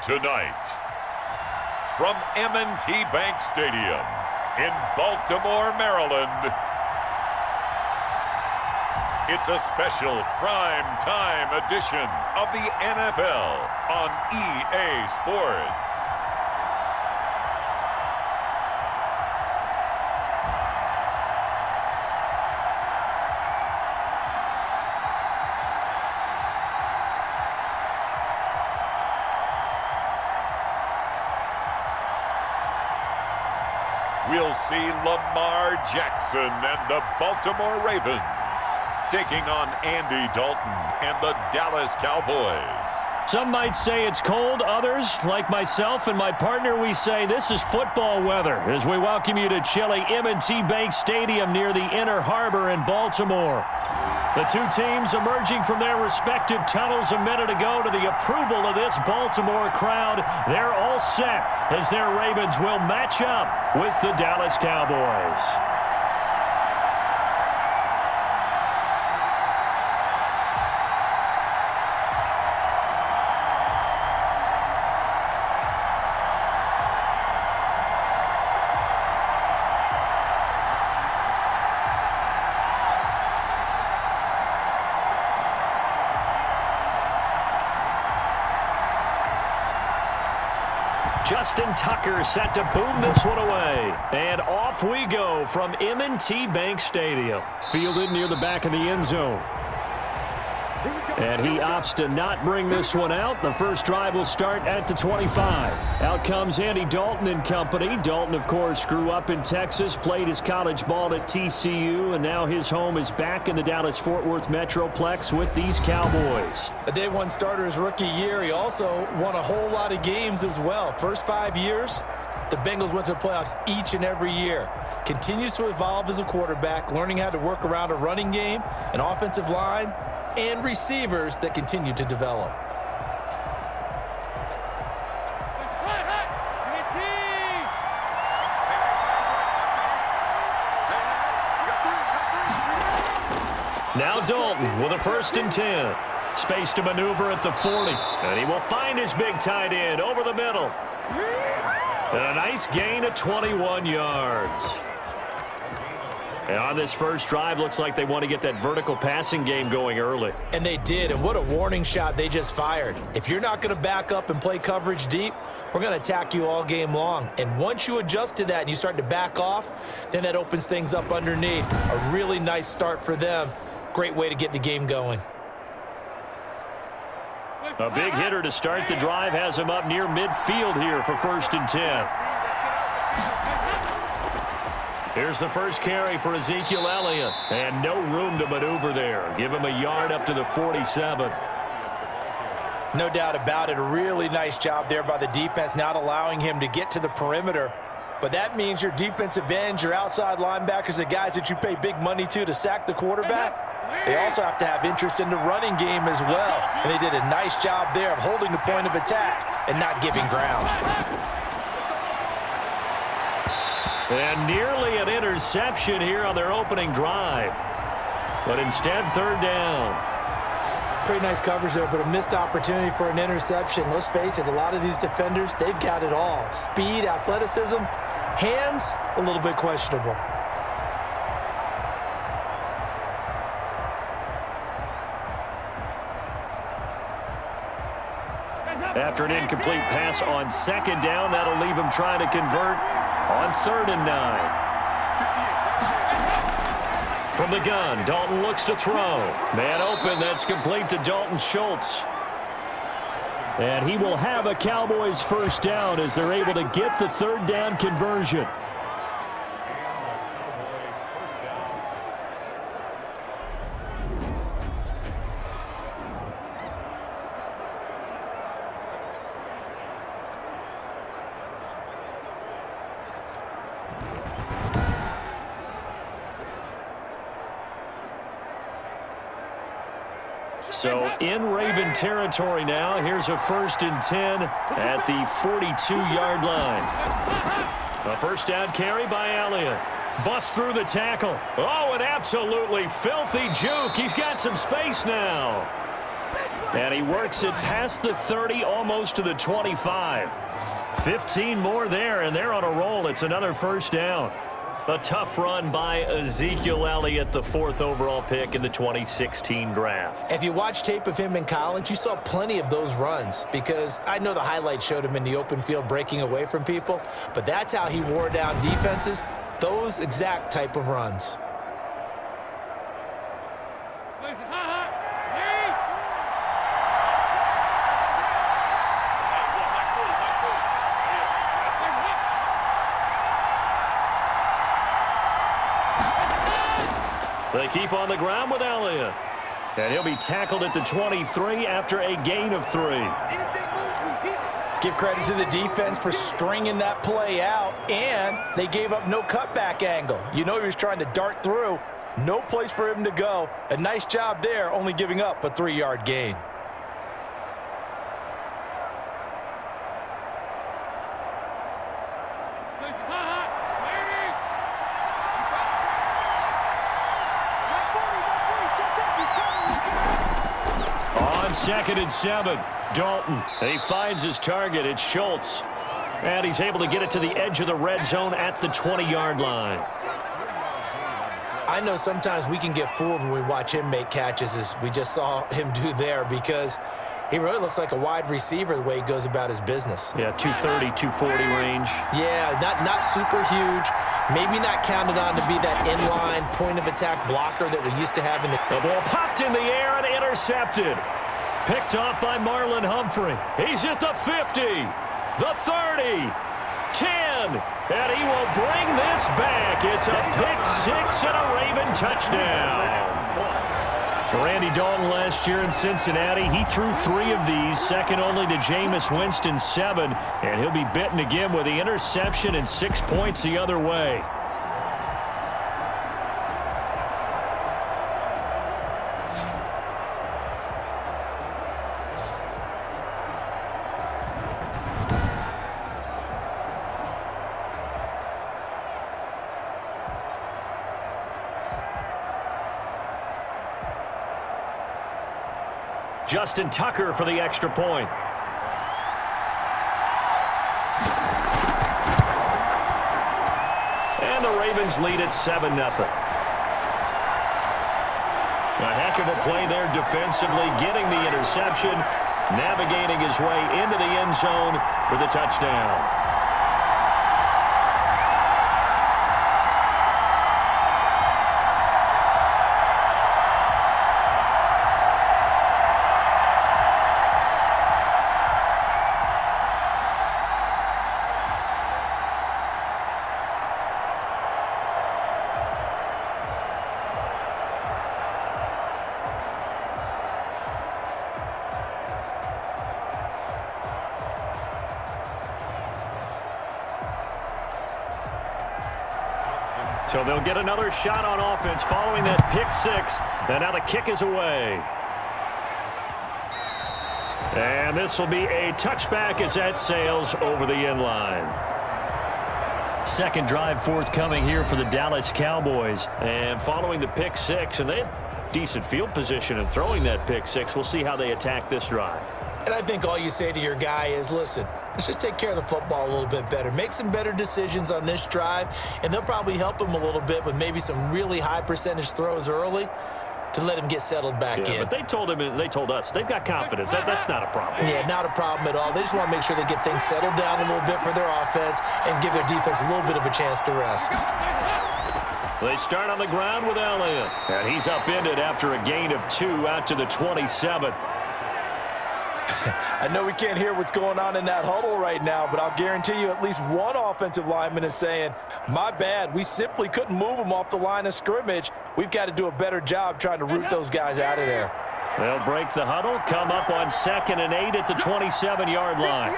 Tonight, from M&T Bank Stadium in Baltimore, Maryland, it's a special prime time edition of the NFL on EA Sports. We'll see Lamar Jackson and the Baltimore Ravens taking on Andy Dalton and the Dallas Cowboys. Some might say it's cold. Others, like myself and my partner, we say this is football weather as we welcome you to chilly M&T Bank Stadium near the Inner Harbor in Baltimore. The two teams emerging from their respective tunnels a minute ago to the approval of this Baltimore crowd. They're all set as their Ravens will match up with the Dallas Cowboys. Justin Tucker set to boom this one away. And off we go from M&T Bank Stadium. Fielded near the back of the end zone. And he opts to not bring this one out. The first drive will start at the 25. Out comes Andy Dalton and company. Dalton, of course, grew up in Texas, played his college ball at TCU, and now his home is back in the Dallas-Fort Worth Metroplex with these Cowboys. A day one starter his rookie year. He also won a whole lot of games as well. First 5 years, the Bengals went to the playoffs each and every year. Continues to evolve as a quarterback, learning how to work around a running game, an offensive line, and receivers that continue to develop. Now Dalton with a 1st and 10. Space to maneuver at the 40. And he will find his big tight end over the middle. And a nice gain of 21 yards. And on this first drive, looks like they want to get that vertical passing game going early. And they did, and what a warning shot they just fired. If you're not going to back up and play coverage deep, we're going to attack you all game long. And once you adjust to that and you start to back off, then that opens things up underneath. A really nice start for them. Great way to get the game going. A big hitter to start the drive has him up near midfield here for 1st and 10. Here's the first carry for Ezekiel Elliott. And no room to maneuver there. Give him a yard up to the 47. No doubt about it. A really nice job there by the defense, not allowing him to get to the perimeter. But that means your defensive ends, your outside linebackers, the guys that you pay big money to sack the quarterback, they also have to have interest in the running game as well. And they did a nice job there of holding the point of attack and not giving ground. And nearly an interception here on their opening drive. But instead, 3rd down. Pretty nice coverage there, but a missed opportunity for an interception. Let's face it, a lot of these defenders, they've got it all. Speed, athleticism, hands, a little bit questionable. After an incomplete pass on 2nd down, that'll leave him trying to convert on 3rd and 9. From the gun, Dalton looks to throw. Man open, that's complete to Dalton Schultz. And he will have a Cowboys 1st down as they're able to get the 3rd down conversion. So in Raven territory now. Here's a 1st and 10 at the 42-yard line. A 1st down carry by Elliott. Busts through the tackle. Oh, an absolutely filthy juke. He's got some space now. And he works it past the 30, almost to the 25. 15 more there, and they're on a roll. It's another first down. A tough run by Ezekiel Elliott, the 4th overall pick in the 2016 draft. If you watch tape of him in college, you saw plenty of those runs, because I know the highlights showed him in the open field breaking away from people, but that's how he wore down defenses, those exact type of runs. They keep on the ground with Elliott. And he'll be tackled at the 23 after a gain of 3. Give credit to the defense for stringing that play out, and they gave up no cutback angle. You know he was trying to dart through. No place for him to go. A nice job there, only giving up a 3-yard gain. On 2nd and 7, Dalton. He finds his target. It's Schultz. And he's able to get it to the edge of the red zone at the 20-yard line. I know sometimes we can get fooled when we watch him make catches, as we just saw him do there, because he really looks like a wide receiver the way he goes about his business. Yeah, 230, 240 range. Yeah, not super huge. Maybe not counted on to be that inline point-of-attack blocker that we used to have in the... The ball popped in the air and intercepted. Picked off by Marlon Humphrey. He's at the 50, the 30, 10, and he will bring this back. It's a pick-6 and a Raven touchdown. For Andy Dalton last year in Cincinnati, he threw 3 of these, second only to Jameis Winston's 7, and he'll be bitten again with the interception and 6 points the other way. Justin Tucker for the extra point. And the Ravens lead at 7-0. A heck of a play there defensively, getting the interception, navigating his way into the end zone for the touchdown. So they'll get another shot on offense following that pick-6, and now the kick is away. And this will be a touchback as that sails over the end line. Second drive forthcoming here for the Dallas Cowboys. And following the pick-6, and they have decent field position in throwing that pick-6. We'll see how they attack this drive. And I think all you say to your guy is, listen, let's just take care of the football a little bit better. Make some better decisions on this drive, and they'll probably help him a little bit with maybe some really high percentage throws early to let him get settled back in. But they told him, and they told us, they've got confidence. That's not a problem. Yeah, not a problem at all. They just want to make sure they get things settled down a little bit for their offense and give their defense a little bit of a chance to rest. They start on the ground with Elliott. And he's upended after a gain of 2 out to the 27. I know we can't hear what's going on in that huddle right now, but I'll guarantee you at least one offensive lineman is saying, my bad, we simply couldn't move them off the line of scrimmage. We've got to do a better job trying to root those guys out of there. They'll break the huddle, come up on 2nd and 8 at the 27-yard line.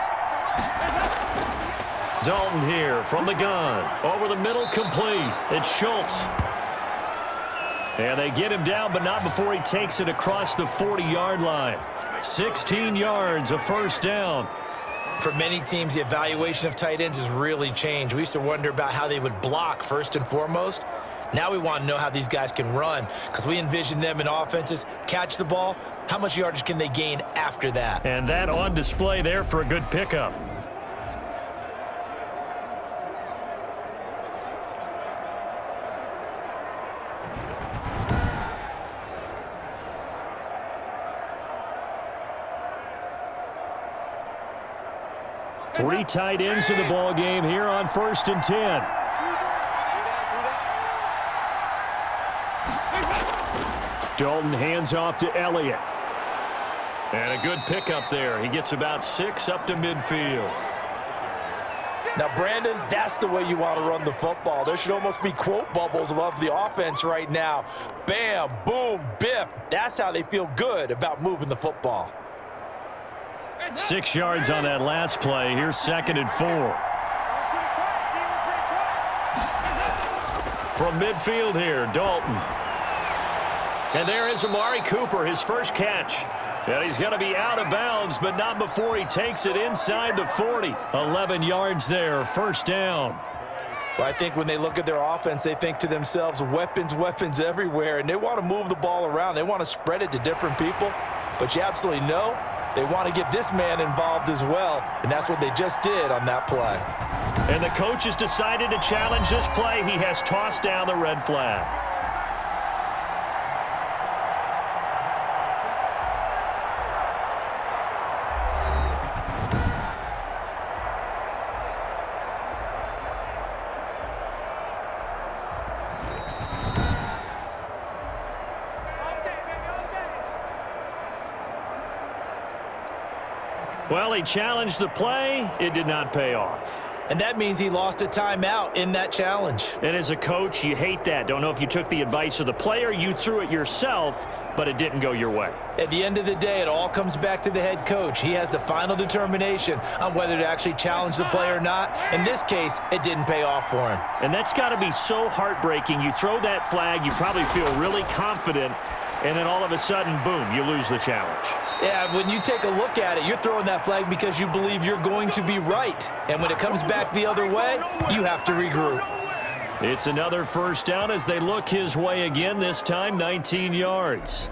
Dalton here from the gun. Over the middle, complete. It's Schultz. And they get him down, but not before he takes it across the 40-yard line. 16 yards, a first down. For many teams, the evaluation of tight ends has really changed. We used to wonder about how they would block first and foremost. Now we want to know how these guys can run because we envision them in offenses, catch the ball, how much yardage can they gain after that? And that on display there for a good pickup. Three tight ends in the ball game here on 1st and 10. Dalton hands off to Elliott. And a good pickup there. He gets about 6 up to midfield. Now, Brandon, that's the way you want to run the football. There should almost be quote bubbles above the offense right now. Bam, boom, biff. That's how they feel good about moving the football. 6 yards on that last play. Here's 2nd and 4. From midfield here, Dalton. And there is Amari Cooper, his first catch. And he's going to be out of bounds, but not before he takes it inside the 40. 11 yards there, 1st down. Well, I think when they look at their offense, they think to themselves, weapons, weapons everywhere, and they want to move the ball around. They want to spread it to different people, but you absolutely know they want to get this man involved as well, and that's what they just did on that play. And the coach has decided to challenge this play. He has tossed down the red flag. Well, he challenged the play. It did not pay off. And that means he lost a timeout in that challenge. And as a coach, you hate that. Don't know if you took the advice of the player, you threw it yourself, but it didn't go your way. At the end of the day, it all comes back to the head coach. He has the final determination on whether to actually challenge the play or not. In this case, it didn't pay off for him. And that's got to be so heartbreaking. You throw that flag, you probably feel really confident, and then all of a sudden, boom, you lose the challenge. Yeah, when you take a look at it, you're throwing that flag because you believe you're going to be right. And when it comes back the other way, you have to regroup. It's another 1st down as they look his way again, this time 19 yards.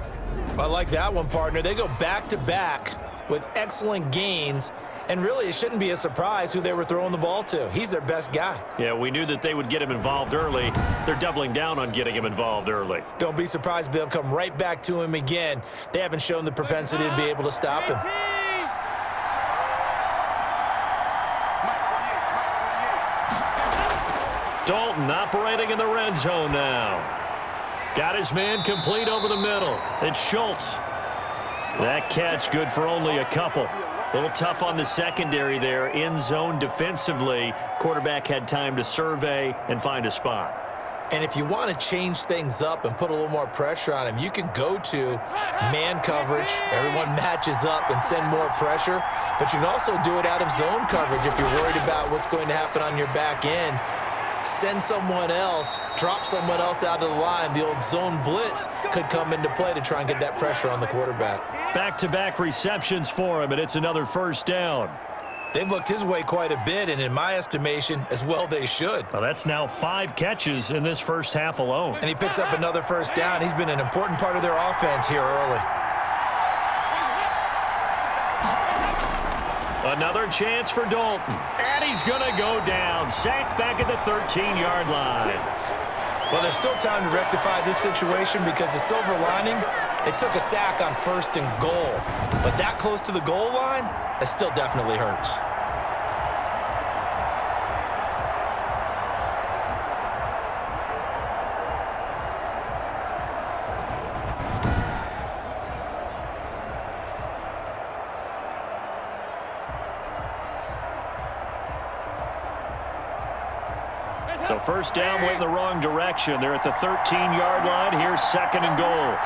I like that one, partner. They go back-to-back with excellent gains. And really, it shouldn't be a surprise who they were throwing the ball to. He's their best guy. Yeah, we knew that they would get him involved early. They're doubling down on getting him involved early. Don't be surprised if they'll come right back to him again. They haven't shown the propensity to be able to stop him. Dalton operating in the red zone now. Got his man complete over the middle. It's Schultz. That catch good for only a couple. A little tough on the secondary there, in zone defensively. Quarterback had time to survey and find a spot. And if you want to change things up and put a little more pressure on him, you can go to man coverage. Everyone matches up and send more pressure. But you can also do it out of zone coverage if you're worried about what's going to happen on your back end. Send someone else, drop someone else out of the line. The old zone blitz could come into play to try and get that pressure on the quarterback. Back-to-back receptions for him, and it's another 1st down. They've looked his way quite a bit, and in my estimation, as well they should. Well, that's now 5 catches in this first half alone. And he picks up another 1st down. He's been an important part of their offense here early. Another chance for Dalton. And he's going to go down. Sacked back at the 13-yard line. Well, there's still time to rectify this situation because the silver lining, they took a sack on 1st and goal. But that close to the goal line, that still definitely hurts. So 1st down went in the wrong direction. They're at the 13-yard line. Here's 2nd and goal.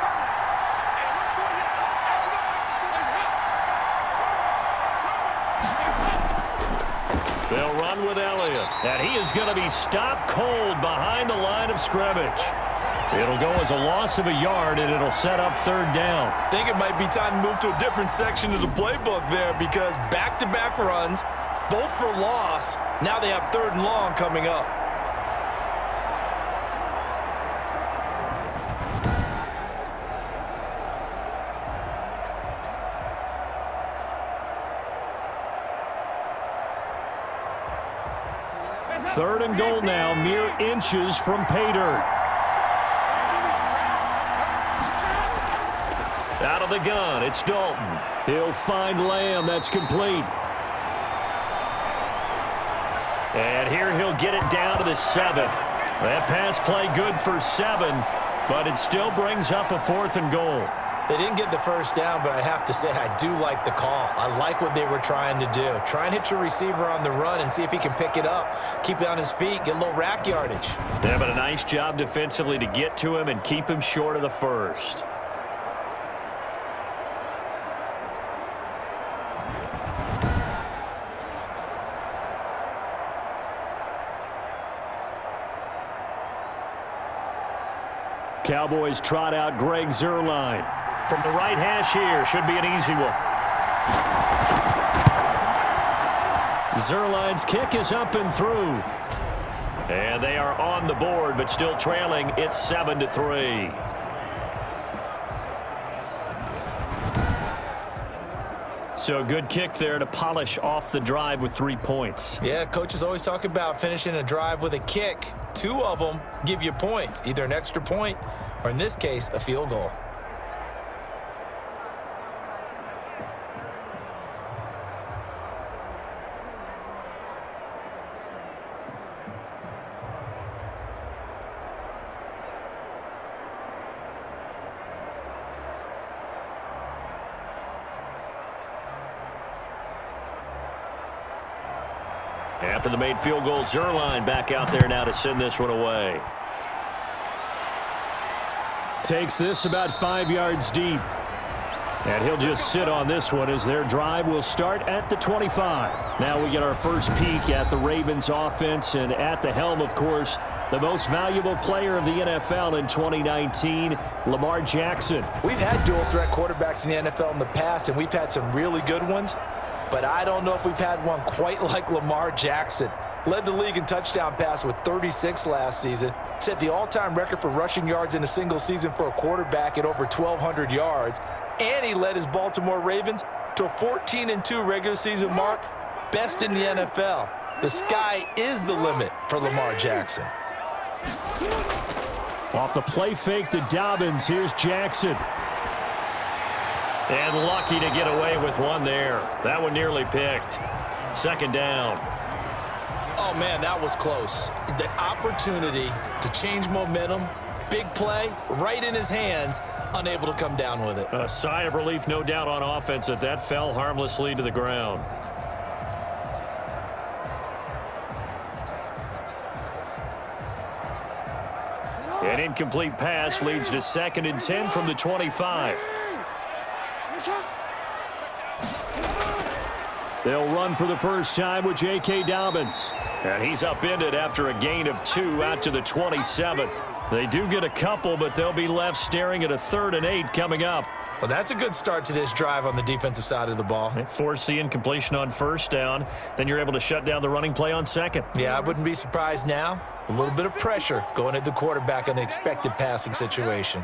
They'll run with Elliott. And he is going to be stopped cold behind the line of scrimmage. It'll go as a loss of a yard, and it'll set up third down. I think it might be time to move to a different section of the playbook there because back-to-back runs, both for loss. Now they have third and long coming up. Third and goal now, mere inches from pay dirt. Out of the gun, it's Dalton. He'll find Lamb. That's complete. And here he'll get it down to the 7. That pass play good for 7, but it still brings up a 4th and goal. They didn't get the first down, but I have to say I do like the call. I like what they were trying to do. Try and hit your receiver on the run and see if he can pick it up, keep it on his feet, get a little rack yardage. Yeah, but a nice job defensively to get to him and keep him short of the first. Cowboys trot out Greg Zuerlein. From the right hash here, should be an easy one. Zuerlein's kick is up and through. And they are on the board, but still trailing. It's 7-3. So a good kick there to polish off the drive with 3 points. Yeah, coaches always talk about finishing a drive with a kick. 2 of them give you points, either an extra point or, in this case, a field goal. After the made field goal, Zuerlein back out there now to send this one away. Takes this about 5 yards deep. And he'll just sit on this one as their drive will start at the 25. Now we get our first peek at the Ravens offense, and at the helm, of course, the most valuable player of the NFL in 2019, Lamar Jackson. We've had dual-threat quarterbacks in the NFL in the past, and we've had some really good ones. But I don't know if we've had one quite like Lamar Jackson. Led the league in touchdown pass with 36 last season. Set the all-time record for rushing yards in a single season for a quarterback at over 1,200 yards. And he led his Baltimore Ravens to a 14-2 regular season mark. Best in the NFL. The sky is the limit for Lamar Jackson. Off the play fake to Dobbins, here's Jackson. And lucky to get away with one there. That one nearly picked. Second down. Oh, man, that was close. The opportunity to change momentum, big play, right in his hands, unable to come down with it. A sigh of relief, no doubt, on offense that fell harmlessly to the ground. An incomplete pass leads to 2nd and 10 from the 25. They'll run for the first time with J.K. Dobbins. And he's upended after a gain of 2 out to the 27. They do get a couple, but they'll be left staring at a 3rd and 8 coming up. Well, that's a good start to this drive on the defensive side of the ball. They force the incompletion on first down. Then you're able to shut down the running play on 2nd. Yeah, I wouldn't be surprised now. A little bit of pressure going at the quarterback in an expected passing situation.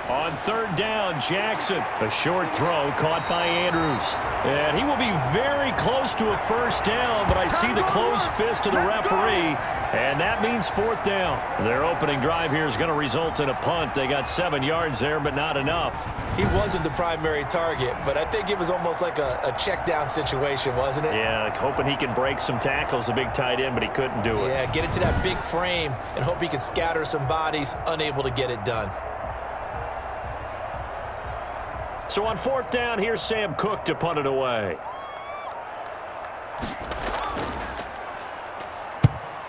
On 3rd down, Jackson. A short throw caught by Andrews. And he will be very close to a first down, but I see the closed fist of the referee, and that means 4th down. Their opening drive here is going to result in a punt. They got 7 yards there, but not enough. He wasn't the primary target, but I think it was almost like a check down situation, wasn't it? Yeah, like hoping he can break some tackles, the big tight end, but he couldn't do it. Yeah, get it to that big frame and hope he can scatter some bodies, unable to get it done. So on 4th down, here's Sam Cook to punt it away.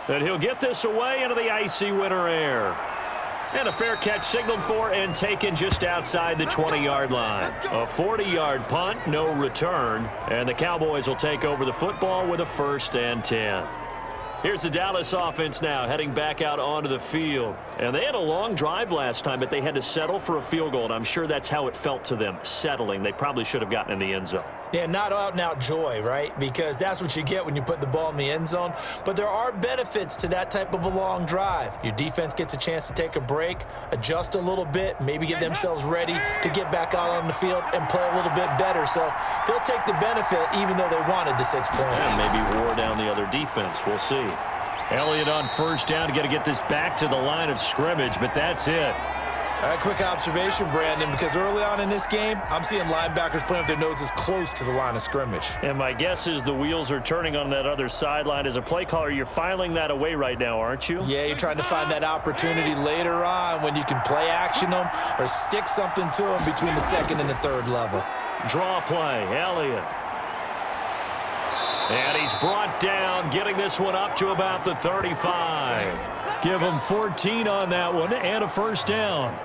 And he'll get this away into the icy winter air. And a fair catch signaled for and taken just outside the 20-yard line. A 40-yard punt, no return. And the Cowboys will take over the football with a 1st and 10. Here's the Dallas offense now heading back out onto the field. And they had a long drive last time, but they had to settle for a field goal, and I'm sure that's how it felt to them, settling. They probably should have gotten in the end zone. Yeah, not out-and-out joy, right? Because that's what you get when you put the ball in the end zone. But there are benefits to that type of a long drive. Your defense gets a chance to take a break, adjust a little bit, maybe get themselves ready to get back out on the field and play a little bit better. So they'll take the benefit even though they wanted the 6 points. And maybe wore down the other defense. We'll see. Elliott on first down. Got to get this back to the line of scrimmage, but that's it. All right, quick observation, Brandon, because early on in this game, I'm seeing linebackers playing with their noses close to the line of scrimmage. And my guess is the wheels are turning on that other sideline. As a play caller, you're filing that away right now, aren't you? Yeah, you're trying to find that opportunity later on when you can play action them or stick something to them between the second and the third level. Draw play, Elliott. And he's brought down, getting this one up to about the 35. Give him 14 on that one and a first down.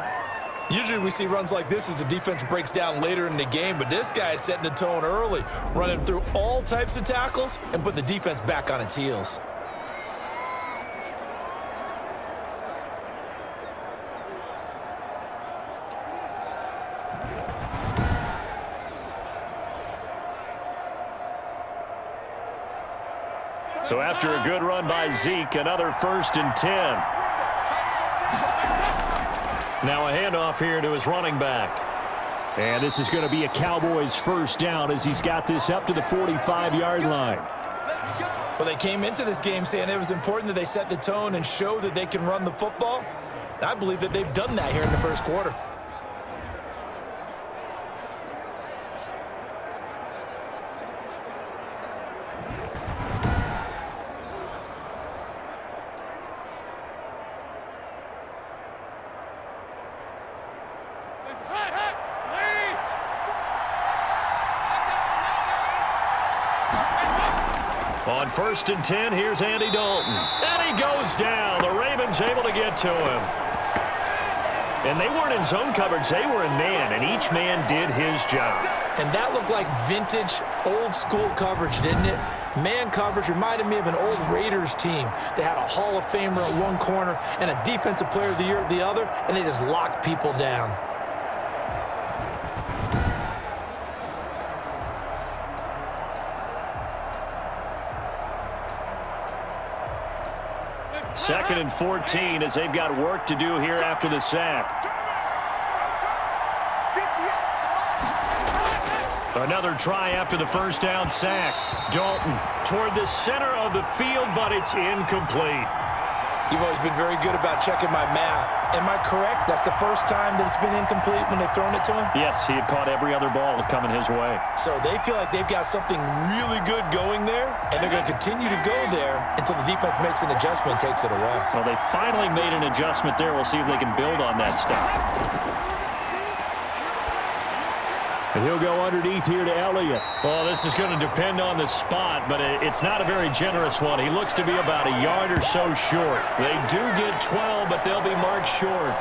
Usually we see runs like this as the defense breaks down later in the game, but this guy is setting the tone early, running through all types of tackles and putting the defense back on its heels. So after a good run by Zeke, another 1st and 10. Now a handoff here to his running back. And this is going to be a Cowboys first down as he's got this up to the 45-yard line. Well, they came into this game saying it was important that they set the tone and show that they can run the football. And I believe that they've done that here in the first quarter. On 1st and 10, here's Andy Dalton. And he goes down. The Ravens able to get to him. And they weren't in zone coverage. They were in man, and each man did his job. And that looked like vintage, old-school coverage, didn't it? Man coverage reminded me of an old Raiders team. They had a Hall of Famer at one corner and a Defensive Player of the Year at the other, and they just locked people down. Second and 14 as they've got work to do here after the sack. Another try after the first down sack. Dalton toward the center of the field, but it's incomplete. You've always been very good about checking my math. Am I correct? That's the first time that it's been incomplete when they've thrown it to him? Yes, he had caught every other ball coming his way. So they feel like they've got something really good going there, and they're going to continue to go there until the defense makes an adjustment and takes it away. Well, they finally made an adjustment there. We'll see if they can build on that stuff. And he'll go underneath here to Elliott. Well, this is going to depend on the spot, but it's not a very generous one. He looks to be about a yard or so short. They do get 12, but they'll be marked short.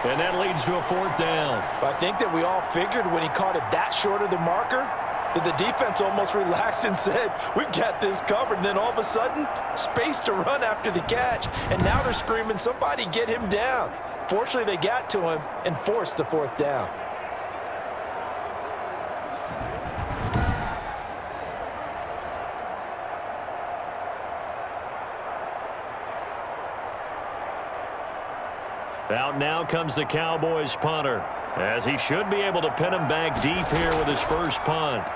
And that leads to a 4th down. I think that we all figured when he caught it that short of the marker that the defense almost relaxed and said, we've got this covered. And then all of a sudden, space to run after the catch. And now they're screaming, somebody get him down. Fortunately, they got to him and forced the 4th down. Out now comes the Cowboys punter, as he should be able to pin him back deep here with his first punt.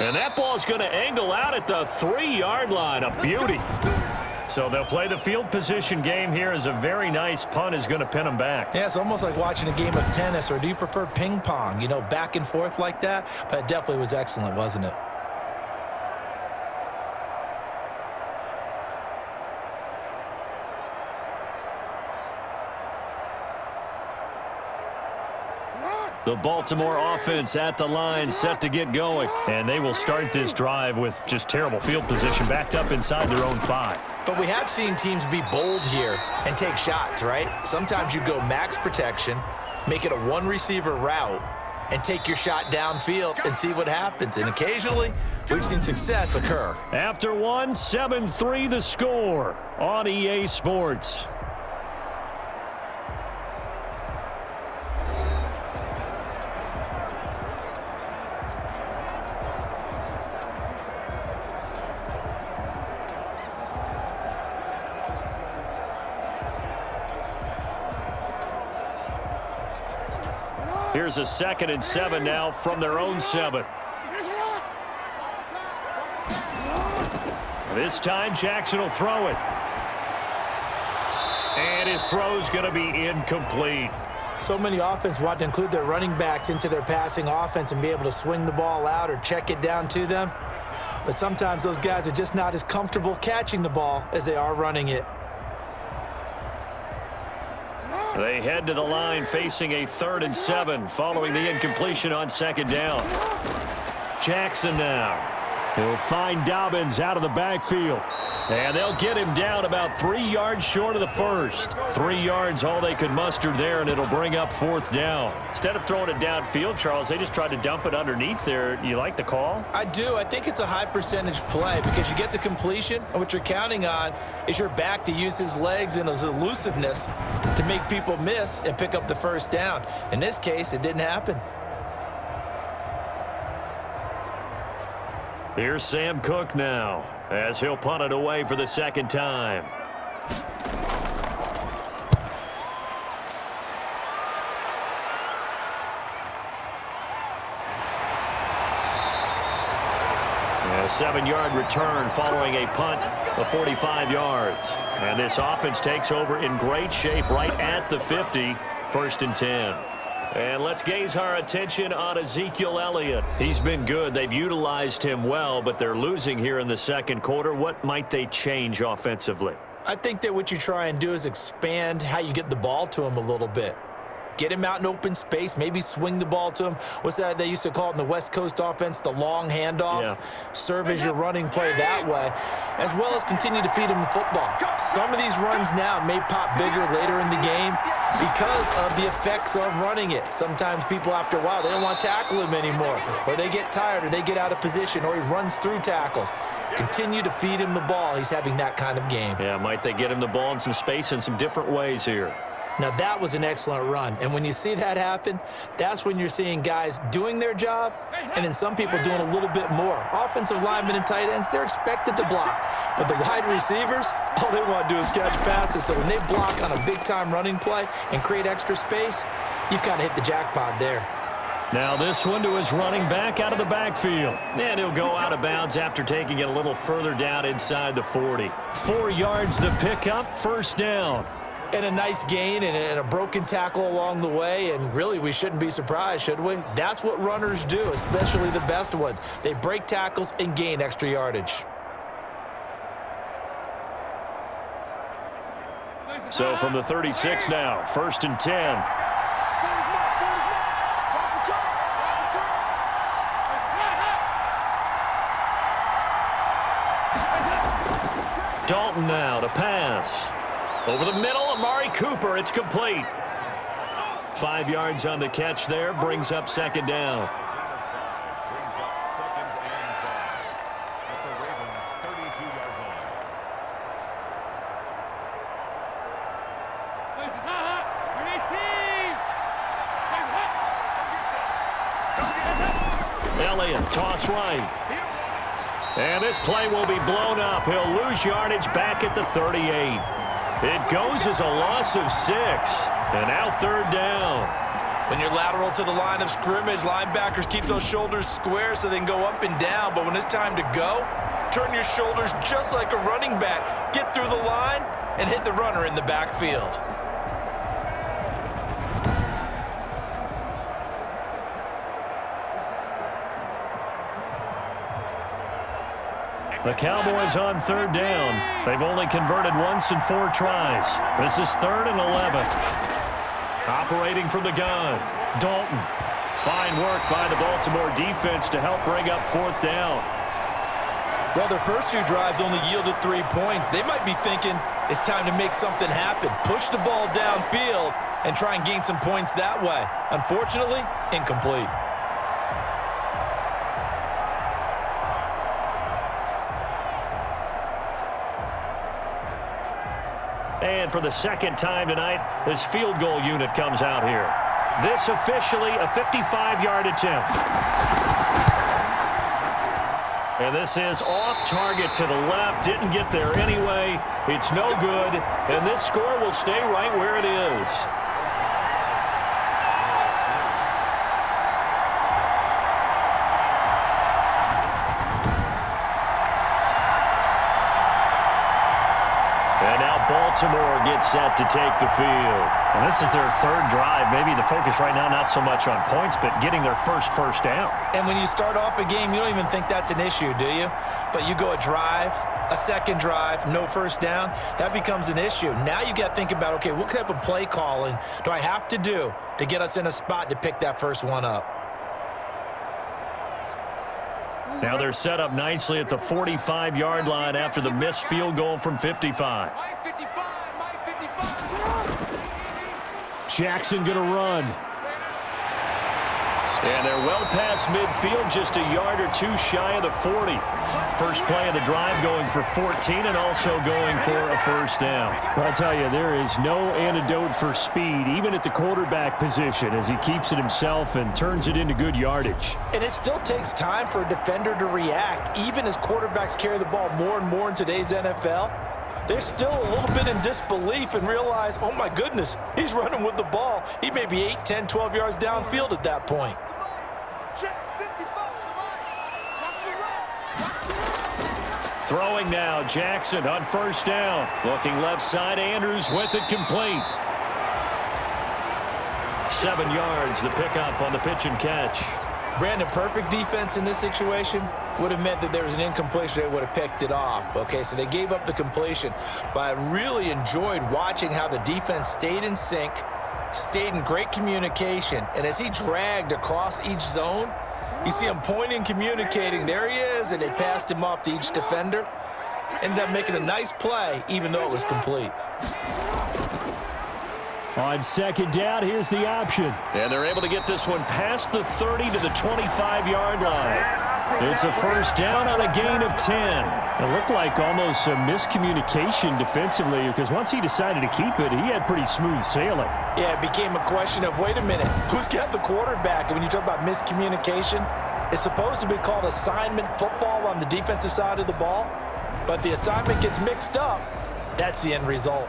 And that ball's going to angle out at the 3-yard line. A beauty. So they'll play the field position game here as a very nice punt is going to pin him back. Yeah, it's almost like watching a game of tennis, or do you prefer ping pong? You know, back and forth like that? But it definitely was excellent, wasn't it? The Baltimore offense at the line, set to get going. And they will start this drive with just terrible field position, backed up inside their own 5. But we have seen teams be bold here and take shots, right? Sometimes you go max protection, make it a one-receiver route, and take your shot downfield and see what happens. And occasionally, we've seen success occur. After one, 7-3 the score on EA Sports. Here's a 2nd and 7 now from their own 7. This time, Jackson will throw it. And his throw's going to be incomplete. So many offenses want to include their running backs into their passing offense and be able to swing the ball out or check it down to them. But sometimes those guys are just not as comfortable catching the ball as they are running it. They head to the line facing a 3rd and 7 following the incompletion on 2nd down. Jackson now. He'll find Dobbins out of the backfield. And they'll get him down about 3 yards short of the first. 3 yards all they could muster there, and it'll bring up 4th down. Instead of throwing it downfield, Charles, they just tried to dump it underneath there. You like the call? I do. I think it's a high percentage play because you get the completion, and what you're counting on is your back to use his legs and his elusiveness to make people miss and pick up the 1st down. In this case, it didn't happen. Here's Sam Cook now as he'll punt it away for the 2nd time. A 7-yard return following a punt of 45 yards. And this offense takes over in great shape right at the 50, 1st and 10. And let's gaze our attention on Ezekiel Elliott. He's been good. They've utilized him well, but they're losing here in the 2nd quarter. What might they change offensively? I think that what you try and do is expand how you get the ball to him a little bit. Get him out in open space, maybe swing the ball to him. What's that they used to call it in the West Coast offense, the long handoff? Yeah. Serve as your running play that way, as well as continue to feed him the football. Some of these runs now may pop bigger later in the game because of the effects of running it. Sometimes people, after a while, they don't want to tackle him anymore, or they get tired, or they get out of position, or he runs through tackles. Continue to feed him the ball. He's having that kind of game. Yeah, might they get him the ball in some space in some different ways here. Now, that was an excellent run. And when you see that happen, that's when you're seeing guys doing their job and then some people doing a little bit more. Offensive linemen and tight ends, they're expected to block. But the wide receivers, all they want to do is catch passes. So when they block on a big-time running play and create extra space, you've kind of hit the jackpot there. Now this one to his running back out of the backfield. And he'll go out of bounds after taking it a little further down inside the 40. 4 yards the pickup, 1st down. And a nice gain and a broken tackle along the way, and really we shouldn't be surprised, should we? That's what runners do, especially the best ones. They break tackles and gain extra yardage. So from the 36 now, 1st and 10. Dalton now to pass. Over the middle, Amari Cooper, it's complete. 5 yards on the catch there, brings up 2nd down. Elliott, toss right. And this play will be blown up. He'll lose yardage back at the 38. It goes as a loss of 6. And now 3rd down. When you're lateral to the line of scrimmage, linebackers keep those shoulders square so they can go up and down. But when it's time to go, turn your shoulders just like a running back. Get through the line and hit the runner in the backfield. The Cowboys on 3rd down. They've only converted once in 4 tries. This is 3rd and 11. Operating from the gun, Dalton. Fine work by the Baltimore defense to help bring up 4th down. Well, their first 2 drives only yielded 3 points. They might be thinking it's time to make something happen. Push the ball downfield and try and gain some points that way. Unfortunately, incomplete. And for the second time tonight, this field goal unit comes out here. This officially a 55-yard attempt. And this is off target to the left. Didn't get there anyway. It's no good. And this score will stay right where it is. Baltimore gets set to take the field. And this is their 3rd drive. Maybe the focus right now not so much on points, but getting their first down. And when you start off a game, you don't even think that's an issue, do you? But you go a drive, a second drive, no first down, that becomes an issue. Now you got to think about, okay, what type of play calling do I have to do to get us in a spot to pick that first one up? Now they're set up nicely at the 45-yard line after the missed field goal from 55. Jackson going to run. And they're well past midfield, just a yard or 2 shy of the 40. First play of the drive going for 14 and also going for a first down. Well, I'll tell you, there is no antidote for speed, even at the quarterback position, as he keeps it himself and turns it into good yardage. And it still takes time for a defender to react, even as quarterbacks carry the ball more and more in today's NFL. They're still a little bit in disbelief and realize, oh my goodness, he's running with the ball. He may be 8, 10, 12 yards downfield at that point. Throwing now, Jackson on first down. Looking left side, Andrews with it complete. 7 yards, the pickup on the pitch and catch. Brandon, perfect defense in this situation would have meant that there was an incompletion. They would have picked it off. Okay, so they gave up the completion. But I really enjoyed watching how the defense stayed in sync, stayed in great communication. And as he dragged across each zone, you see him pointing, communicating. There he is, and they passed him off to each defender. Ended up making a nice play, even though it was complete. On second down, here's the option. And they're able to get this one past the 30 to the 25-yard line. It's a first down on a gain of 10. It looked like almost a miscommunication defensively, because once he decided to keep it, he had pretty smooth sailing. Yeah, it became a question of, wait a minute, who's got the quarterback? And when you talk about miscommunication, it's supposed to be called assignment football on the defensive side of the ball. But the assignment gets mixed up. That's the end result.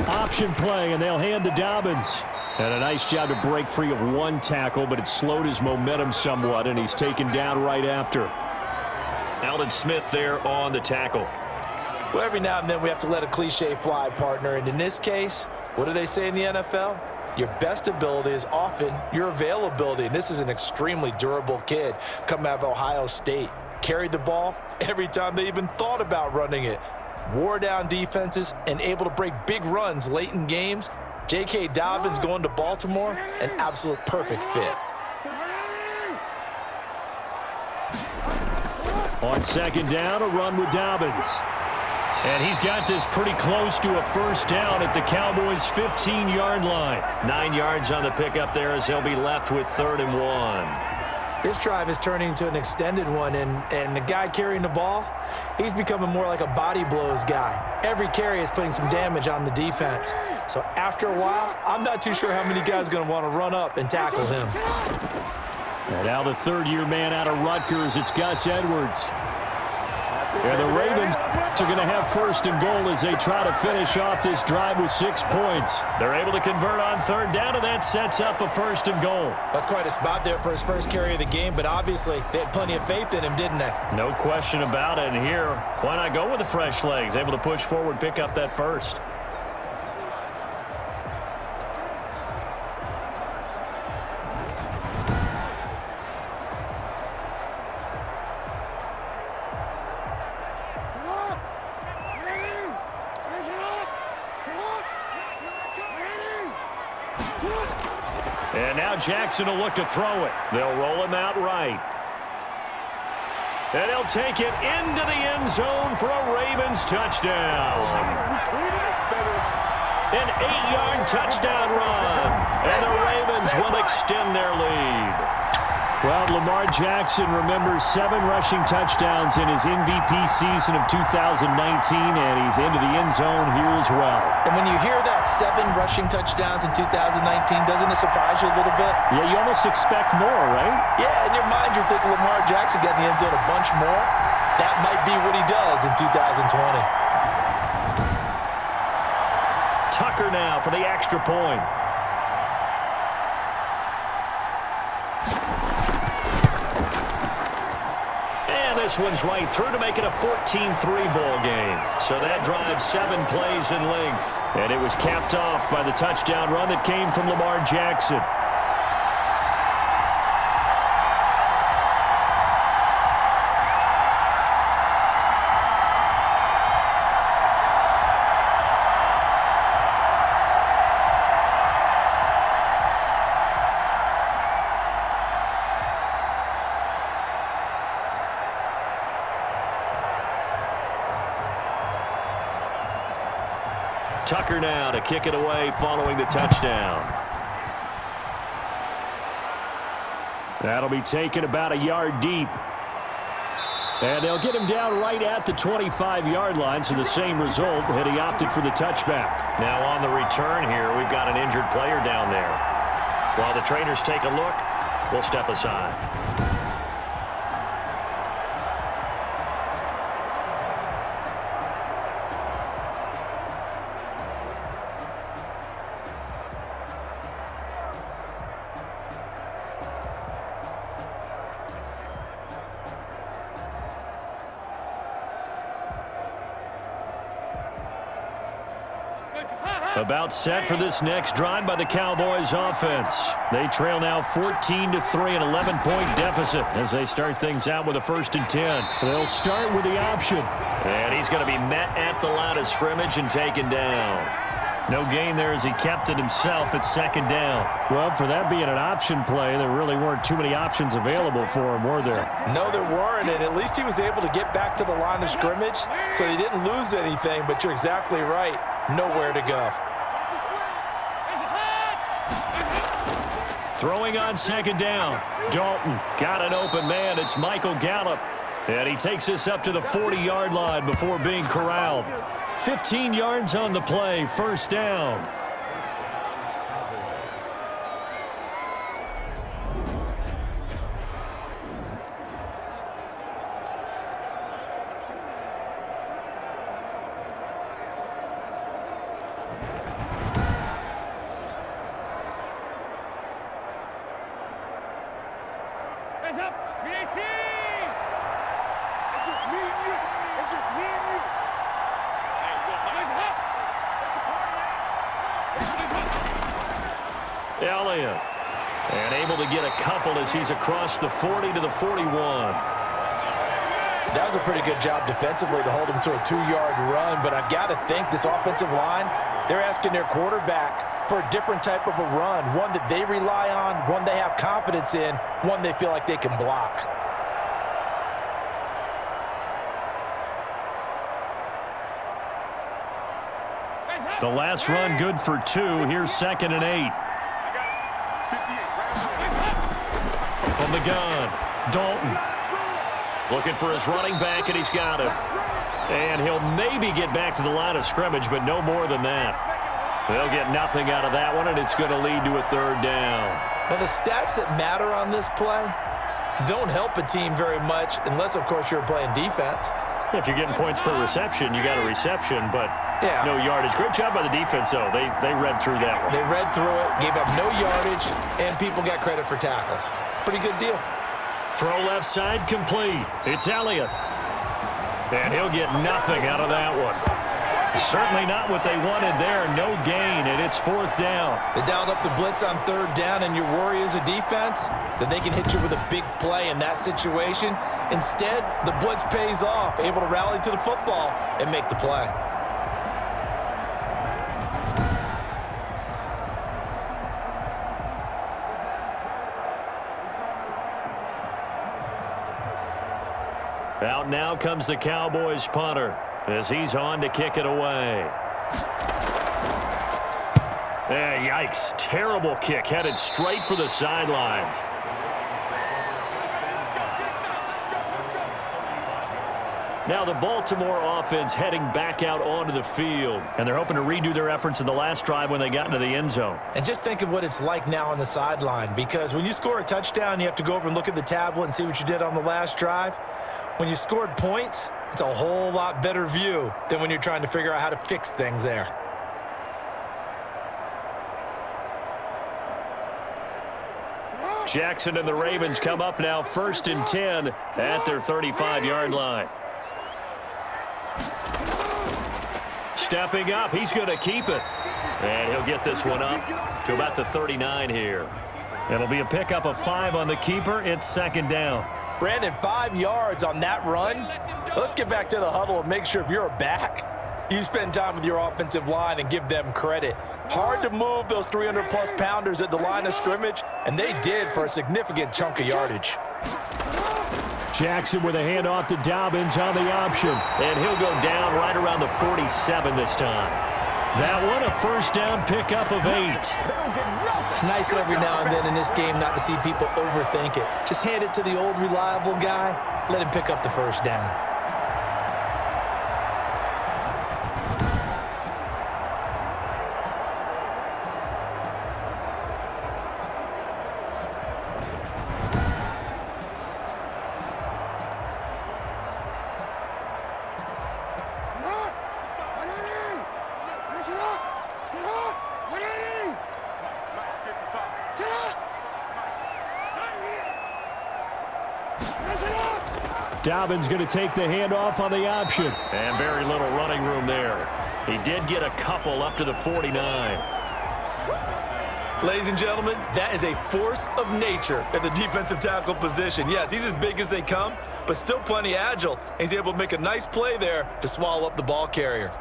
Option play, and they'll hand to Dobbins. And a nice job to break free of one tackle, but it slowed his momentum somewhat, and he's taken down right after. Alden Smith there on the tackle. Well, every now and then we have to let a cliche fly, partner. And in this case, what do they say in the NFL? Your best ability is often your availability. And this is an extremely durable kid coming out of Ohio State. Carried the ball every time they even thought about running it. Wore down defenses and able to break big runs late in games. J.K. Dobbins going to Baltimore, an absolute perfect fit. On second down, a run with Dobbins. And he's got this pretty close to a first down at the Cowboys' 15-yard line. 9 yards on the pickup there as he'll be left with 3rd and 1. This drive is turning into an extended one, and the guy carrying the ball, he's becoming more like a body blows guy. Every carry is putting some damage on the defense. So after a while, I'm not too sure how many guys are going to want to run up and tackle him. And now the third-year man out of Rutgers, it's Gus Edwards. And the Ravens are going to have first and goal as they try to finish off this drive with 6 points. They're able to convert on third down, and that sets up a first and goal. That's quite a spot there for his first carry of the game, but obviously they had plenty of faith in him, didn't they? No question about it. And here, why not go with the fresh legs? Able to push forward, pick up that first. And now Jackson will look to throw it. They'll roll him out right. And he'll take it into the end zone for a Ravens touchdown. An 8-yard touchdown run. And the Ravens will extend their lead. Well, Lamar Jackson remembers 7 rushing touchdowns in his MVP season of 2019, and he's into the end zone here as well. And when you hear that 7 rushing touchdowns in 2019, doesn't it surprise you a little bit? Yeah, you almost expect more, right? Yeah, in your mind you're thinking Lamar Jackson got in the end zone a bunch more. That might be what he does in 2020. Tucker now for the extra point. This one's right through to make it a 14-3 ball game. So that drives 7 plays in length. And it was capped off by the touchdown run that came from Lamar Jackson. Tucker now to kick it away following the touchdown. That'll be taken about a yard deep. And they'll get him down right at the 25-yard line, so the same result had he opted for the touchback. Now on the return here, we've got an injured player down there. While the trainers take a look, we'll step aside. About set for this next drive by the Cowboys offense. They trail now 14-3, an 11-point deficit as they start things out with a 1st and 10. They'll start with the option. And he's going to be met at the line of scrimmage and taken down. No gain there as he kept it himself at 2nd down. Well, for that being an option play, there really weren't too many options available for him, were there? No, there weren't, and at least he was able to get back to the line of scrimmage, so he didn't lose anything, but you're exactly right. Nowhere to go. Throwing on 2nd down. Dalton got an open man. It's Michael Gallup. And he takes this up to the 40-yard line before being corralled. 15 yards on the play. 1st down. Elliott. And able to get a couple as he's across the 40 to the 41. That was a pretty good job defensively to hold him to a 2-yard run, but I've got to think this offensive line, they're asking their quarterback for a different type of a run, one that they rely on, one they have confidence in, one they feel like they can block. The last run good for 2. Here's 2nd and 8. From the gun, Dalton. Looking for his running back, and he's got it. And he'll maybe get back to the line of scrimmage, but no more than that. They'll get nothing out of that one, and it's going to lead to a 3rd down. Well, the stats that matter on this play don't help a team very much unless, of course, you're playing defense. If you're getting points per reception, you got a reception, but no yardage. Great job by the defense, though. They read through that one. They read through it, gave up no yardage, and people got credit for tackles. Pretty good deal. Throw left side complete. It's Elliott. And he'll get nothing out of that one. Certainly not what they wanted there. No gain, and it's 4th down. They dialed up the blitz on 3rd down, and your worry as a defense that they can hit you with a big play in that situation. Instead, the blitz pays off, able to rally to the football and make the play. Out now comes the Cowboys punter as he's on to kick it away. Yikes. Terrible kick headed straight for the sidelines. Now the Baltimore offense heading back out onto the field. And they're hoping to redo their efforts in the last drive when they got into the end zone. And just think of what it's like now on the sideline, because when you score a touchdown, you have to go over and look at the tablet and see what you did on the last drive. When you scored points, it's a whole lot better view than when you're trying to figure out how to fix things there. Jackson and the Ravens come up now 1st and 10 at their 35-yard line. Stepping up, he's going to keep it. And he'll get this one up to about the 39 here. It'll be a pickup of 5 on the keeper. It's 2nd down. Brandon, 5 yards on that run. Let's get back to the huddle and make sure if you're a back, you spend time with your offensive line and give them credit. Hard to move those 300-plus pounders at the line of scrimmage, and they did for a significant chunk of yardage. Jackson with a handoff to Dobbins on the option. And he'll go down right around the 47 this time. That one a 1st down pickup of 8. It's nice every now and then in this game not to see people overthink it. Just hand it to the old reliable guy. Let him pick up the 1st down. Dobbins going to take the handoff on the option. And very little running room there. He did get a couple up to the 49. Ladies and gentlemen, that is a force of nature at the defensive tackle position. Yes, he's as big as they come, but still plenty agile. He's able to make a nice play there to swallow up the ball carrier.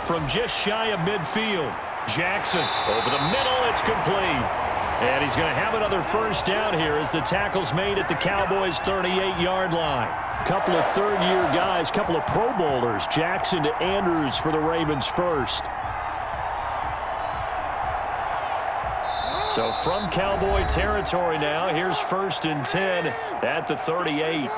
From just shy of midfield, Jackson over the middle, it's complete. And he's going to have another 1st down here as the tackle's made at the Cowboys' 38-yard line. Couple of 3rd-year guys, couple of Pro Bowlers, Jackson to Andrews for the Ravens first. So from Cowboy territory now, here's 1st and 10 at the 38.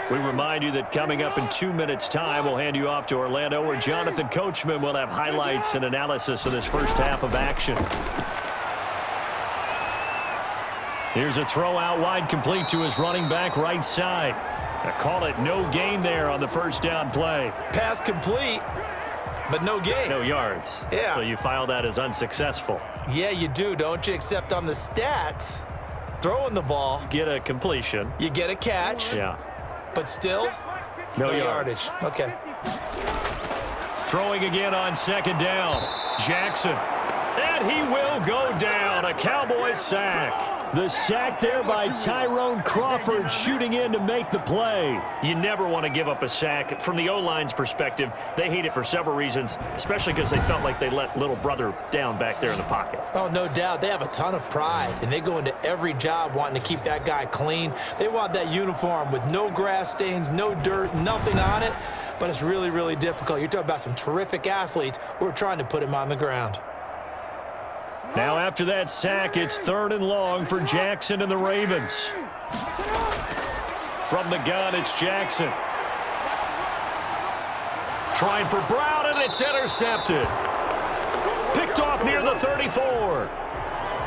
We remind you that coming up in 2 minutes' time, we'll hand you off to Orlando, where Jonathan Coachman will have highlights and analysis of this first half of action. Here's a throw out wide, complete to his running back right side. I call it no gain there on the 1st down play. Pass complete, but no gain. No yards. Yeah. So you file that as unsuccessful. Yeah, you do, don't you? Except on the stats, throwing the ball. Get a completion. You get a catch. Yeah. But still, no yardage. Okay. Throwing again on 2nd down. Jackson. And he will go down. A Cowboys sack. The sack there by Tyrone Crawford, shooting in to make the play. You never want to give up a sack. From the O-line's perspective, they hate it for several reasons, especially because they felt like they let little brother down back there in the pocket. Oh, no doubt. They have a ton of pride, and they go into every job wanting to keep that guy clean. They want that uniform with no grass stains, no dirt, nothing on it, but it's really, really difficult. You're talking about some terrific athletes who are trying to put him on the ground. Now after that sack, it's 3rd and long for Jackson and the Ravens. From the gun, it's Jackson. Trying for Brown, and it's intercepted. Picked off near the 34.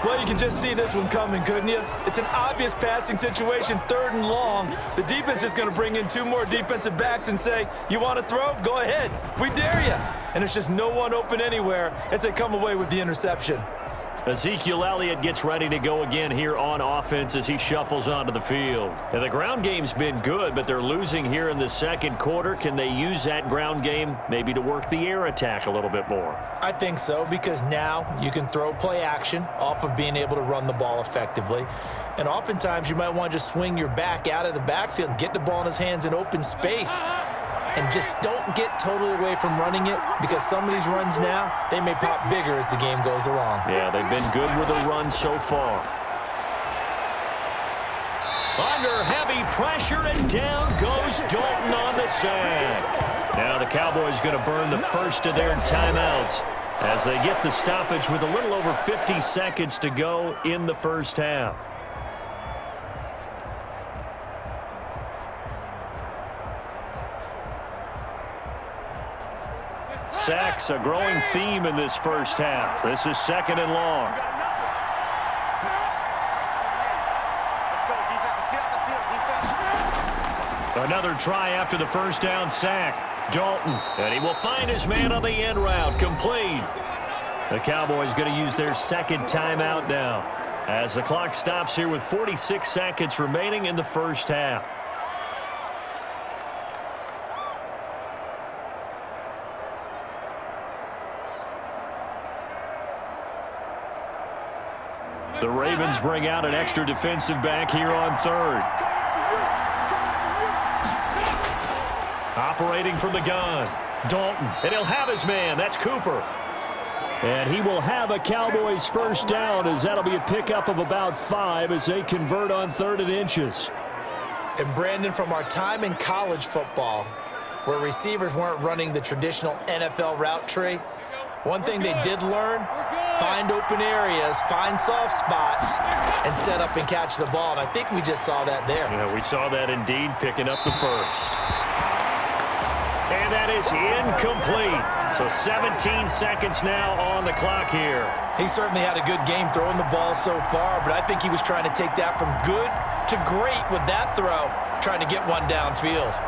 Well, you can just see this one coming, couldn't you? It's an obvious passing situation, 3rd and long. The defense is going to bring in 2 more defensive backs and say, you want to throw? Go ahead. We dare you. And there's just no one open anywhere as they come away with the interception. Ezekiel Elliott gets ready to go again here on offense as he shuffles onto the field. And the ground game's been good, but they're losing here in the second quarter. Can they use that ground game maybe to work the air attack a little bit more? I think so, because now you can throw play action off of being able to run the ball effectively. And oftentimes you might want to just swing your back out of the backfield and get the ball in his hands in open space. And just don't get totally away from running it, because some of these runs now, they may pop bigger as the game goes along. Yeah, they've been good with a run so far. Under heavy pressure, and down goes Dalton on the sack. Now the Cowboys going to burn the first of their timeouts as they get the stoppage with a little over 50 seconds to go in the first half. Sacks, a growing theme in this first half. This is second and long. Let's go, defense. Let's get out the field, defense. Another try after the first down sack. Dalton, and he will find his man on the end route, complete. The Cowboys going to use their second timeout now as the clock stops here with 46 seconds remaining in the first half. The Ravens bring out an extra defensive back here on third. Operating from the gun, Dalton, and he'll have his man. That's Cooper. And he will have a Cowboys first down, as that'll be a pickup of about 5 as they convert on 3rd and inches. And Brandon, from our time in college football, where receivers weren't running the traditional NFL route tree, one thing they did learn: find open areas, find soft spots, and set up and catch the ball. And I think we just saw that there. Yeah, we saw that indeed, picking up the first. And that is incomplete. So 17 seconds now on the clock here. He certainly had a good game throwing the ball so far, but I think he was trying to take that from good to great with that throw, trying to get one downfield.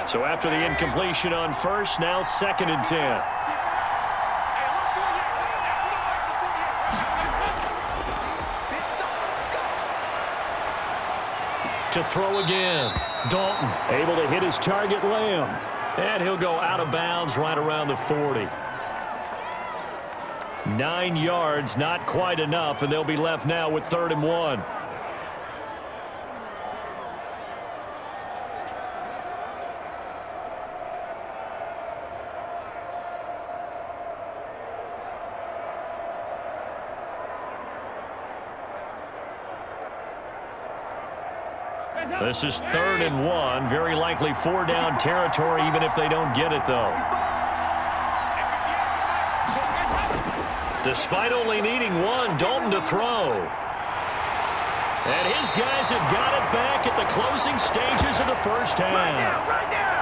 So after the incompletion on first, now 2nd and 10. To throw again. Dalton able to hit his target, Lamb. And he'll go out of bounds right around the 40. 9 yards, not quite enough, and they'll be left now with 3rd and 1. This is 3rd and 1. Very likely 4-down territory, even if they don't get it, though. Despite only needing one, Dalton to throw. And his guys have got it back at the closing stages of the first half. Right now.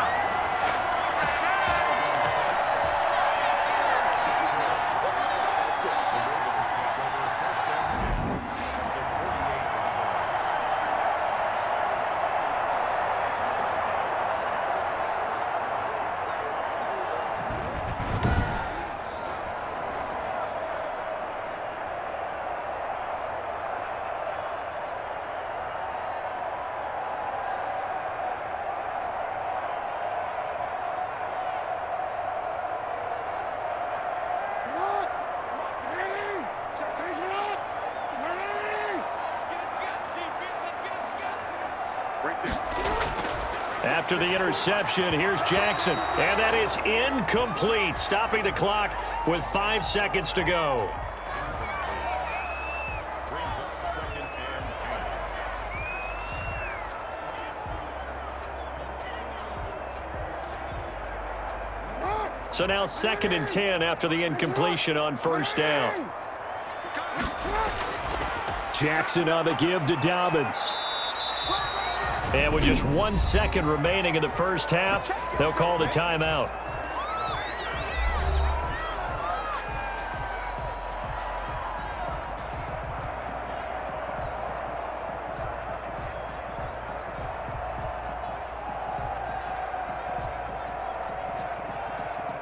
After the interception, here's Jackson. And that is incomplete, stopping the clock with 5 seconds to go. So now 2nd and 10 after the incompletion on first down. Jackson on the give to Dobbins. And with just 1 second remaining in the first half, they'll call the timeout.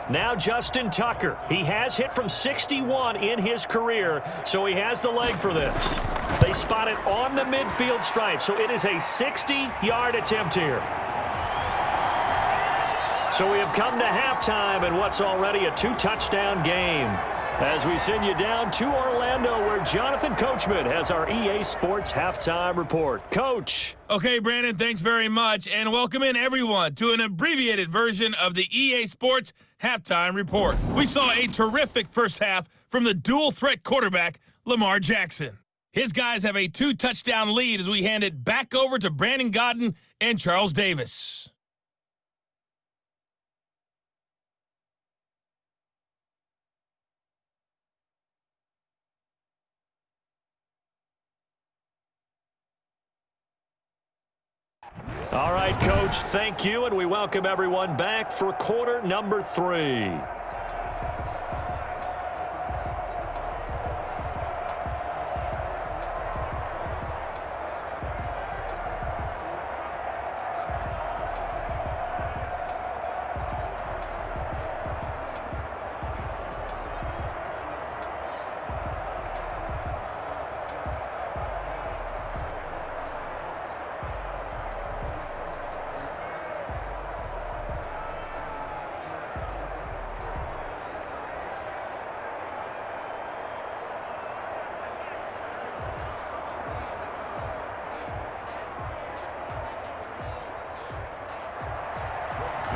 Now Justin Tucker. He has hit from 61 in his career, so he has the leg for this. They spot it on the midfield stripe, so it is a 60-yard attempt here. So we have come to halftime in what's already a 2-touchdown game, as we send you down to Orlando, where Jonathan Coachman has our EA Sports Halftime Report. Coach. Okay, Brandon, thanks very much, and welcome in everyone to an abbreviated version of the EA Sports Halftime Report. We saw a terrific first half from the dual-threat quarterback, Lamar Jackson. His guys have a 2-touchdown lead as we hand it back over to Brandon Godden and Charles Davis. All right, Coach, thank you, and we welcome everyone back for quarter number 3.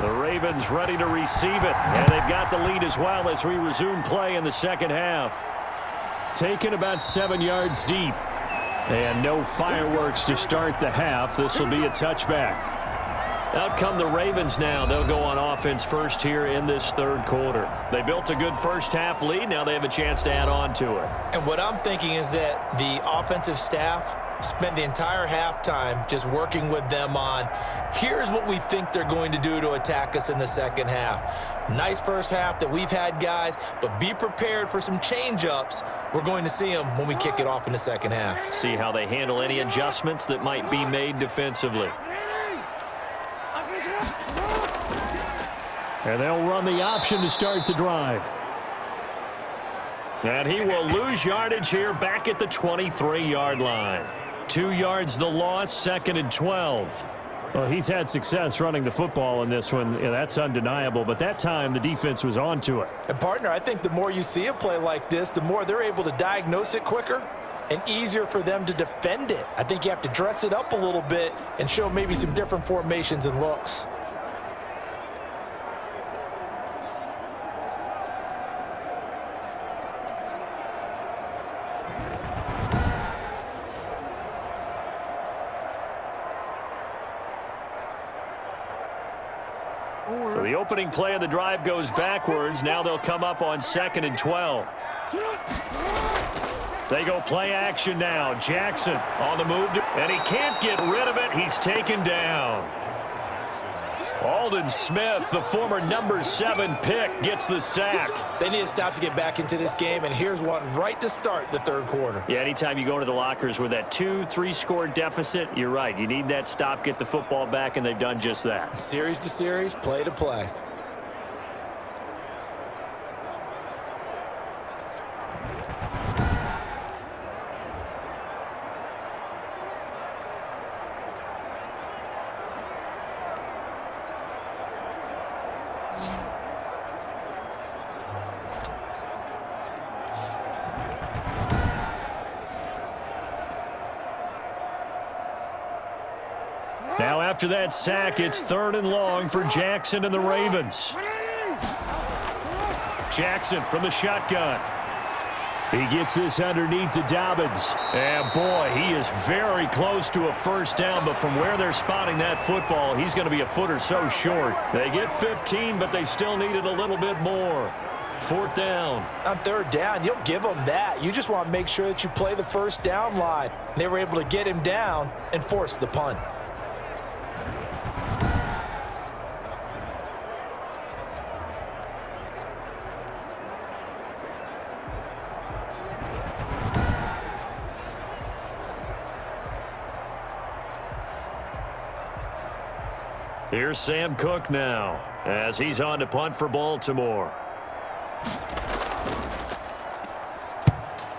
The Ravens ready to receive it, and they've got the lead as well as we resume play in the second half. Taken about 7 yards deep. And no fireworks to start the half. This will be a touchback. Out come the Ravens now. They'll go on offense first here in this third quarter. They built a good first half lead. Now they have a chance to add on to it. And what I'm thinking is that the offensive staff spent the entire halftime just working with them on, here's what we think they're going to do to attack us in the second half. Nice first half that we've had, guys, but be prepared for some change-ups. We're going to see them when we kick it off in the second half. See how they handle any adjustments that might be made defensively. And they'll run the option to start the drive. And he will lose yardage here back at the 23-yard line. 2 yards the loss, 2nd and 12. Well, he's had success running the football in this one. Yeah, that's undeniable. But that time, the defense was onto it. And, partner, I think the more you see a play like this, the more they're able to diagnose it quicker and easier for them to defend it. I think you have to dress it up a little bit and show maybe some different formations and looks. So the opening play of the drive goes backwards. Now they'll come up on 2nd and 12. They go play action now. Jackson on the move, and he can't get rid of it. He's taken down. Aldon Smith, the former number 7 pick, gets the sack. They need to stop to get back into this game, and here's one right to start the third quarter. Yeah, anytime you go into the lockers with that 2-3 score deficit, you're right. You need that stop, get the football back, and they've done just that. Series to series, play to play. Now after that sack, it's 3rd and long for Jackson and the Ravens. Jackson from the shotgun. He gets this underneath to Dobbins. And boy, he is very close to a first down, but from where they're spotting that football, he's going to be a foot or so short. They get 15, but they still needed a little bit more. 4th down. On 3rd down, you'll give them that. You just want to make sure that you play the first down line. They were able to get him down and force the punt. Here's Sam Cook now as he's on to punt for Baltimore.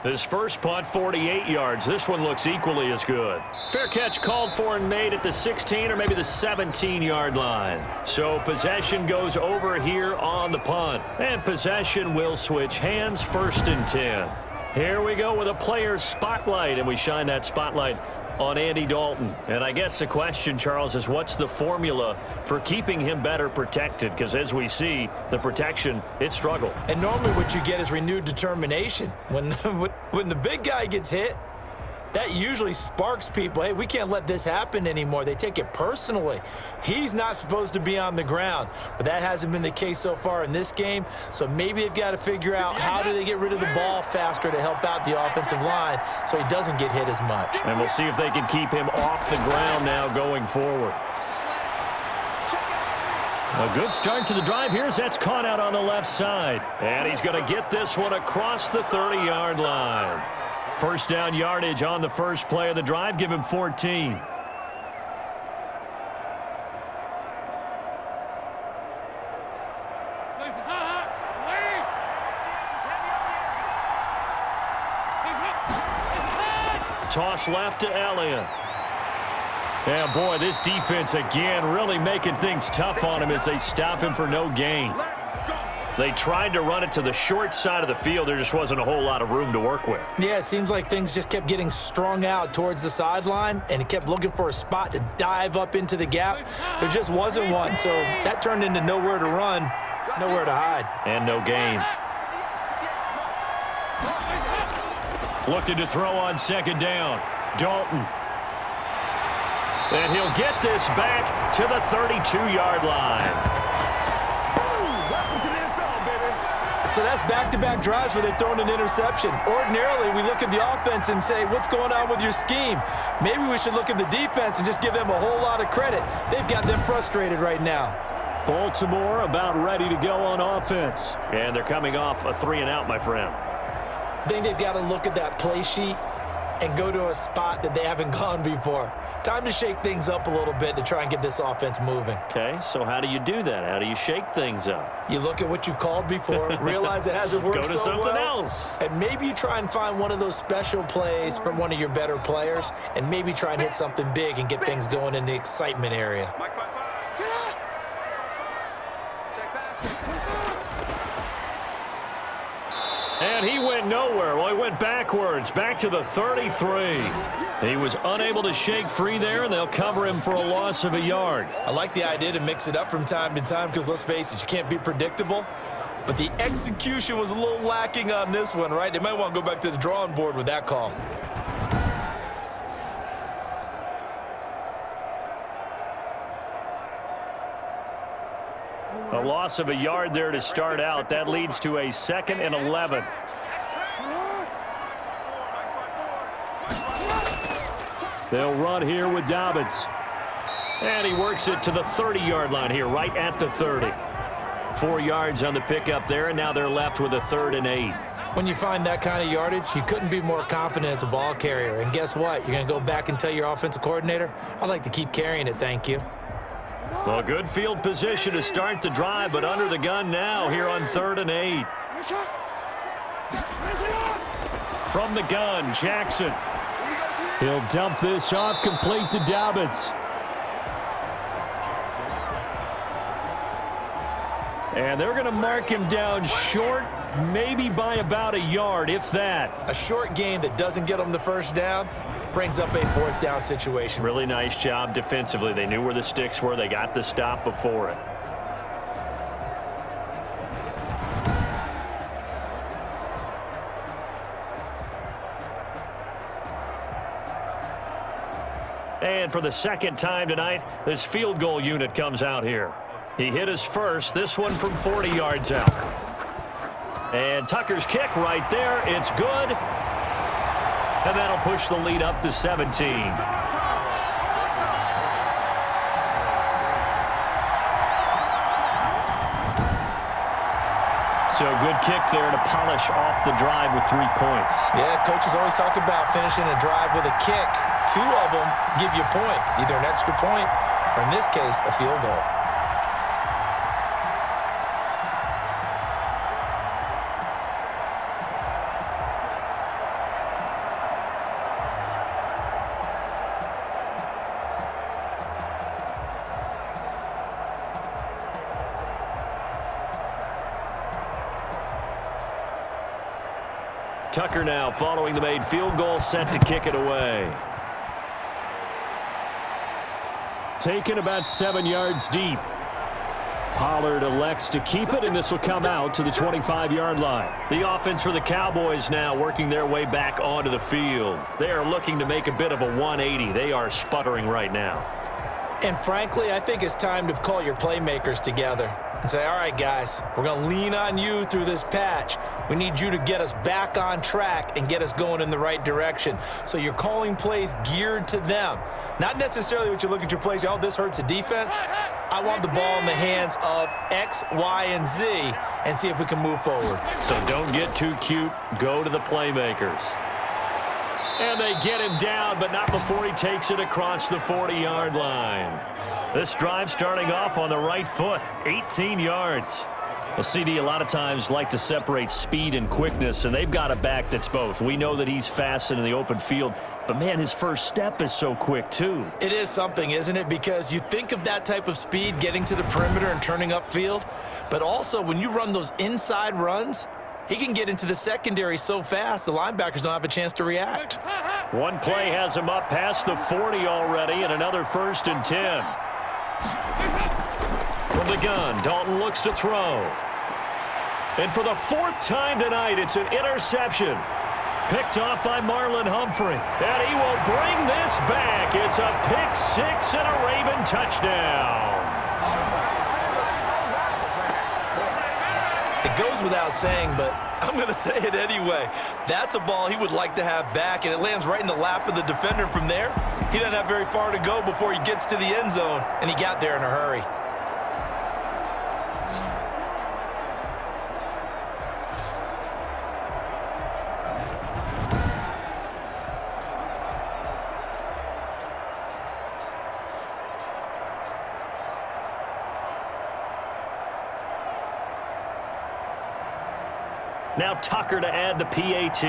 His first punt, 48 yards. This one looks equally as good. Fair catch called for and made at the 16 or maybe the 17-yard line. So possession goes over here on the punt. And possession will switch hands, 1st and 10. Here we go with a player's spotlight, and we shine that spotlight on Andy Dalton. And I guess the question, Charles, is what's the formula for keeping him better protected? Because as we see, the protection, it struggled. And normally what you get is renewed determination. When the big guy gets hit, that usually sparks people. Hey, we can't let this happen anymore. They take it personally. He's not supposed to be on the ground, but that hasn't been the case so far in this game. So maybe they've got to figure out how do they get rid of the ball faster to help out the offensive line so he doesn't get hit as much. And we'll see if they can keep him off the ground now going forward. A good start to the drive. Here's that's caught out on the left side. And he's going to get this one across the 30-yard line. First down yardage on the first play of the drive. Give him 14. Toss left to Elliott. Yeah, boy, this defense again really making things tough on him as they stop him for no gain. They tried to run it to the short side of the field. There just wasn't a whole lot of room to work with. Yeah, it seems like things just kept getting strung out towards the sideline, and he kept looking for a spot to dive up into the gap. There just wasn't one, so that turned into nowhere to run, nowhere to hide. And no gain. Looking to throw on 2nd down. Dalton. And he'll get this back to the 32-yard line. So that's back-to-back drives where they've thrown an interception. Ordinarily, we look at the offense and say, what's going on with your scheme? Maybe we should look at the defense and just give them a whole lot of credit. They've got them frustrated right now. Baltimore about ready to go on offense. And they're coming off a 3-and-out, my friend. I think they've got to look at that play sheet and go to a spot that they haven't gone before. Time to shake things up a little bit to try and get this offense moving. Okay, so how do you do that? How do you shake things up? You look at what you've called before, realize it hasn't worked so well. Go to something else. And maybe you try and find one of those special plays from one of your better players, and maybe try and hit something big and get things going in the excitement area. And he went nowhere. Well, he went backwards, back to the 33. He was unable to shake free there, and they'll cover him for a loss of a yard. I like the idea to mix it up from time to time because, let's face it, you can't be predictable. But the execution was a little lacking on this one, right? They might want to go back to the drawing board with that call. A loss of a yard there to start out. That leads to a 2nd and 11. They'll run here with Dobbins. And he works it to the 30-yard line here, right at the 30. 4 yards on the pickup there, and now they're left with a 3rd and 8. When you find that kind of yardage, you couldn't be more confident as a ball carrier. And guess what? You're going to go back and tell your offensive coordinator, I'd like to keep carrying it, thank you. Well, good field position to start the drive, but under the gun now here on 3rd and 8. From the gun, Jackson. He'll dump this off, complete to Dobbins. And they're going to mark him down short, maybe by about a yard, if that. A short gain that doesn't get them the first down brings up a 4th down situation. Really nice job defensively. They knew where the sticks were. They got the stop before it. And for the 2nd time tonight, this field goal unit comes out here. He hit his first, this one from 40 yards out. And Tucker's kick right there. It's good. And that'll push the lead up to 17. So good kick there to polish off the drive with 3 points. Yeah, coaches always talk about finishing a drive with a kick. 2 of them give you points, either an extra point or in this case, a field goal. Tucker now following the made field goal, set to kick it away. Taken about 7 yards deep. Pollard elects to keep it, and this will come out to the 25-yard line. The offense for the Cowboys now working their way back onto the field. They are looking to make a bit of a 180. They are sputtering right now. And frankly, I think it's time to call your playmakers together and say, all right, guys, we're going to lean on you through this patch. We need you to get us back on track and get us going in the right direction. So you're calling plays geared to them. Not necessarily what you look at your plays, oh, this hurts the defense. I want the ball in the hands of X, Y, and Z and see if we can move forward. So don't get too cute. Go to the playmakers. And they get him down, but not before he takes it across the 40-yard line. This drive starting off on the right foot, 18 yards. Well, CD a lot of times like to separate speed and quickness, and they've got a back that's both. We know that he's fast in the open field, but, man, his first step is so quick, too. It is something, isn't it? Because you think of that type of speed getting to the perimeter and turning upfield, but also when you run those inside runs, he can get into the secondary so fast, the linebackers don't have a chance to react. One play has him up past the 40 already, and another 1st and 10. From the gun, Dalton looks to throw. And for the 4th time tonight, it's an interception. Picked off by Marlon Humphrey. And he will bring this back. It's a pick 6 and a Raven touchdown. It goes without saying, but I'm going to say it anyway. That's a ball he would like to have back, and it lands right in the lap of the defender. From there, he doesn't have very far to go before he gets to the end zone, and he got there in a hurry. Now Tucker to add the PAT.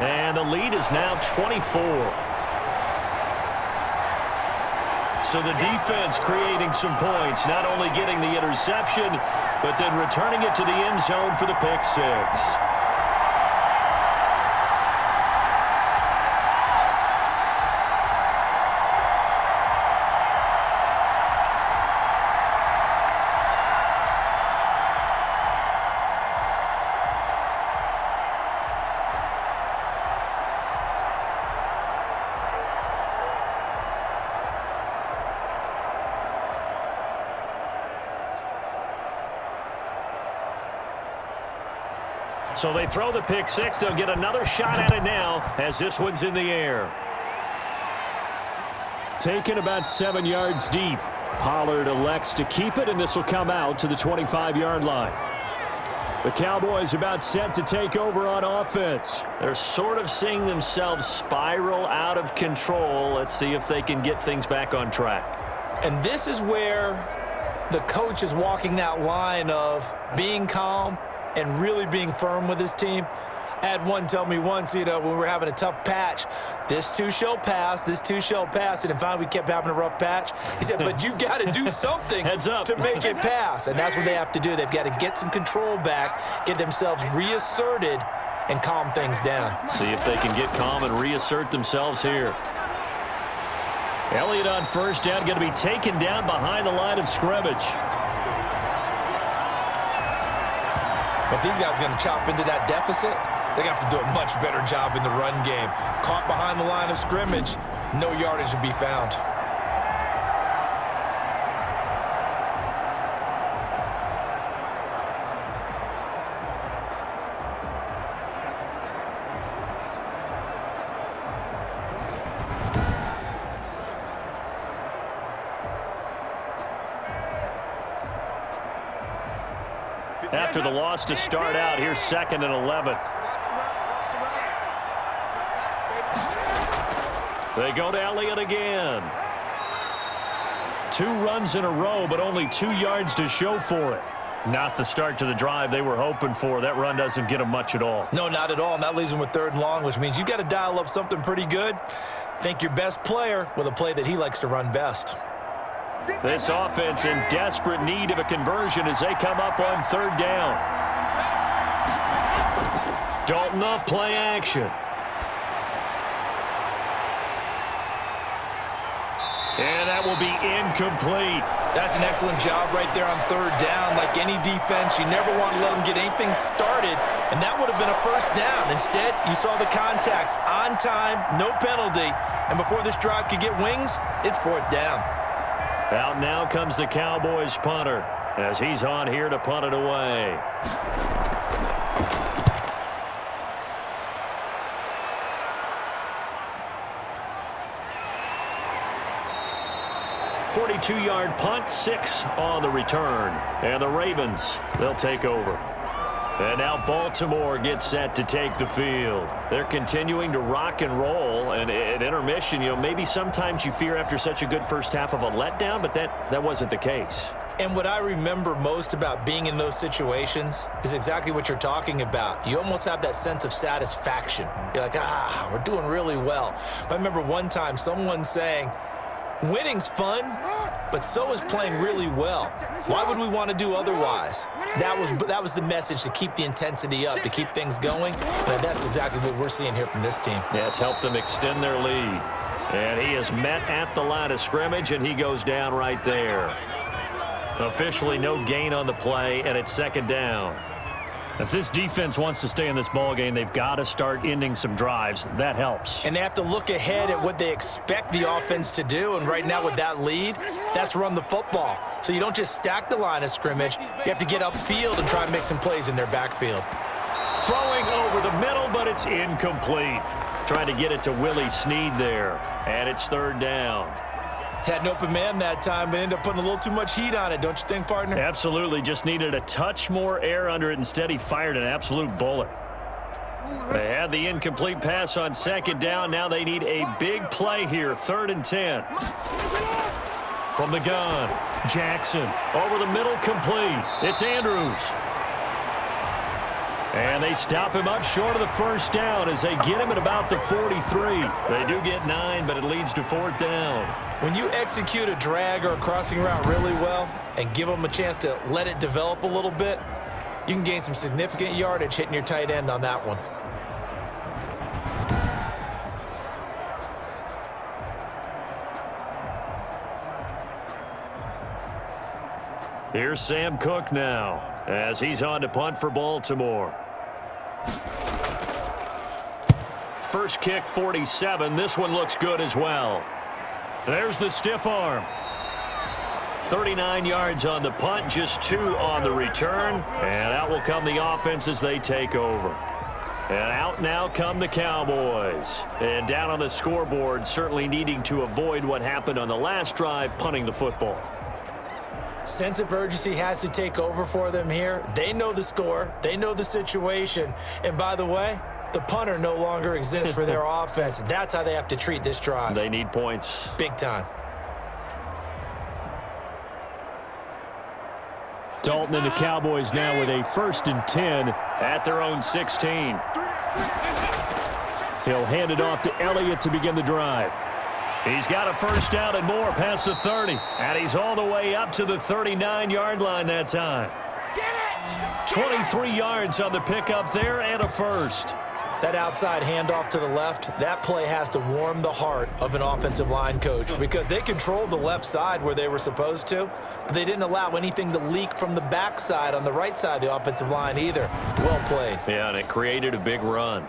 And the lead is now 24. So the defense creating some points, not only getting the interception, but then returning it to the end zone for the pick 6. So they throw the pick 6. They'll get another shot at it now as this one's in the air. Taken about 7 yards deep. Pollard elects to keep it, and this will come out to the 25-yard line. The Cowboys about set to take over on offense. They're sort of seeing themselves spiral out of control. Let's see if they can get things back on track. And this is where the coach is walking that line of being calm and really being firm with his team. I had one tell me once, when we were having a tough patch, this too shall pass, this too shall pass. And finally we kept having a rough patch. He said, but you've got to do something to make it pass. And that's what they have to do. They've got to get some control back, get themselves reasserted, and calm things down. See if they can get calm and reassert themselves here. Elliott on first down, going to be taken down behind the line of scrimmage. But these guys are going to chop into that deficit. They're going to have to do a much better job in the run game. Caught behind the line of scrimmage, no yardage to be found. After the loss to start out, here's 2nd and 11. They go to Elliott again. 2 runs in a row, but only 2 yards to show for it. Not the start to the drive they were hoping for. That run doesn't get them much at all. No, not at all. And that leaves them with 3rd and long, which means you got to dial up something pretty good. Think your best player with a play that he likes to run best. This offense in desperate need of a conversion as they come up on 3rd down. Dalton off play action. And that will be incomplete. That's an excellent job right there on 3rd down. Like any defense, you never want to let them get anything started, and that would have been a 1st down. Instead, you saw the contact on time, no penalty, and before this drive could get wings, it's 4th down. Out now comes the Cowboys punter as he's on here to punt it away. 42-yard punt, 6 on the return. And the Ravens, they'll take over. And now Baltimore gets set to take the field. They're continuing to rock and roll. And at intermission, maybe sometimes you fear after such a good first half of a letdown, but that wasn't the case. And what I remember most about being in those situations is exactly what you're talking about. You almost have that sense of satisfaction. You're like, we're doing really well. But I remember one time someone saying, winning's fun, but so is playing really well. Why would we want to do otherwise? That was the message, to keep the intensity up, to keep things going. And that's exactly what we're seeing here from this team. Yeah, it's helped them extend their lead. And he is met at the line of scrimmage, and he goes down right there. Officially no gain on the play, and it's 2nd down. If this defense wants to stay in this ballgame, they've got to start ending some drives. That helps. And they have to look ahead at what they expect the offense to do. And right now with that lead, that's run the football. So you don't just stack the line of scrimmage. You have to get upfield and try and make some plays in their backfield. Throwing over the middle, but it's incomplete. Trying to get it to Willie Snead there. And it's 3rd down. Had an open man that time, but ended up putting a little too much heat on it, don't you think, partner? Absolutely. Just needed a touch more air under it. Instead, he fired an absolute bullet. They had the incomplete pass on 2nd down. Now they need a big play here. 3rd and 10. From the gun, Jackson. Over the middle, complete. It's Andrews. And they stop him up short of the 1st down as they get him at about the 43. They do get 9, but it leads to 4th down. When you execute a drag or a crossing route really well and give them a chance to let it develop a little bit, you can gain some significant yardage hitting your tight end on that one. Here's Sam Cook now as he's on to punt for Baltimore. First kick, 47. This one looks good as well. There's the stiff arm. 39 yards on the punt, just 2 on the return. And out will come the offense as they take over. And out now come the Cowboys. And down on the scoreboard, certainly needing to avoid what happened on the last drive, punting the football. Sense of urgency has to take over for them here. They know the score. They know the situation. And by the way, the punter no longer exists for their offense. That's how they have to treat this drive. They need points. Big time. Dalton and the Cowboys now with a 1st and 10 at their own 16. He'll hand it off to Elliott to begin the drive. He's got a 1st down and more past the 30. And he's all the way up to the 39-yard line that time. 23 yards on the pickup there and a 1st. That outside handoff to the left, that play has to warm the heart of an offensive line coach because they controlled the left side where they were supposed to, but they didn't allow anything to leak from the backside on the right side of the offensive line either. Well played. Yeah, and it created a big run.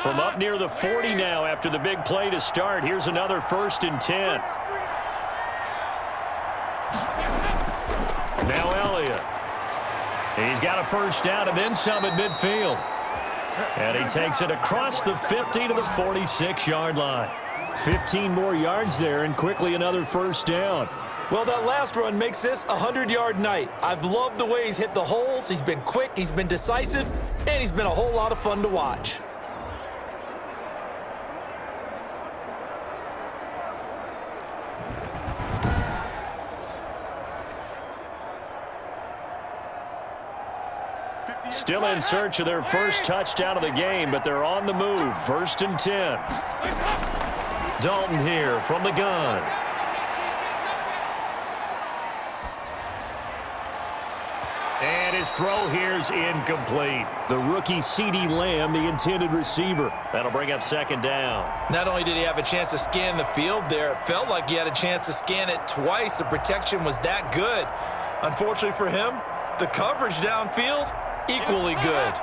From up near the 40 now after the big play to start, here's another 1st and 10. Now Elliott. He's got a 1st down and then some at midfield. And he takes it across the 50 to the 46-yard line. 15 more yards there and quickly another 1st down. Well, that last run makes this a 100-yard night. I've loved the way he's hit the holes. He's been quick, he's been decisive, and he's been a whole lot of fun to watch. Still in search of their first touchdown of the game, but they're on the move. 1st and 10. Dalton here from the gun. And his throw here is incomplete. The rookie CeeDee Lamb, the intended receiver. That'll bring up 2nd down. Not only did he have a chance to scan the field there, it felt like he had a chance to scan it twice. The protection was that good. Unfortunately for him, the coverage downfield, equally good.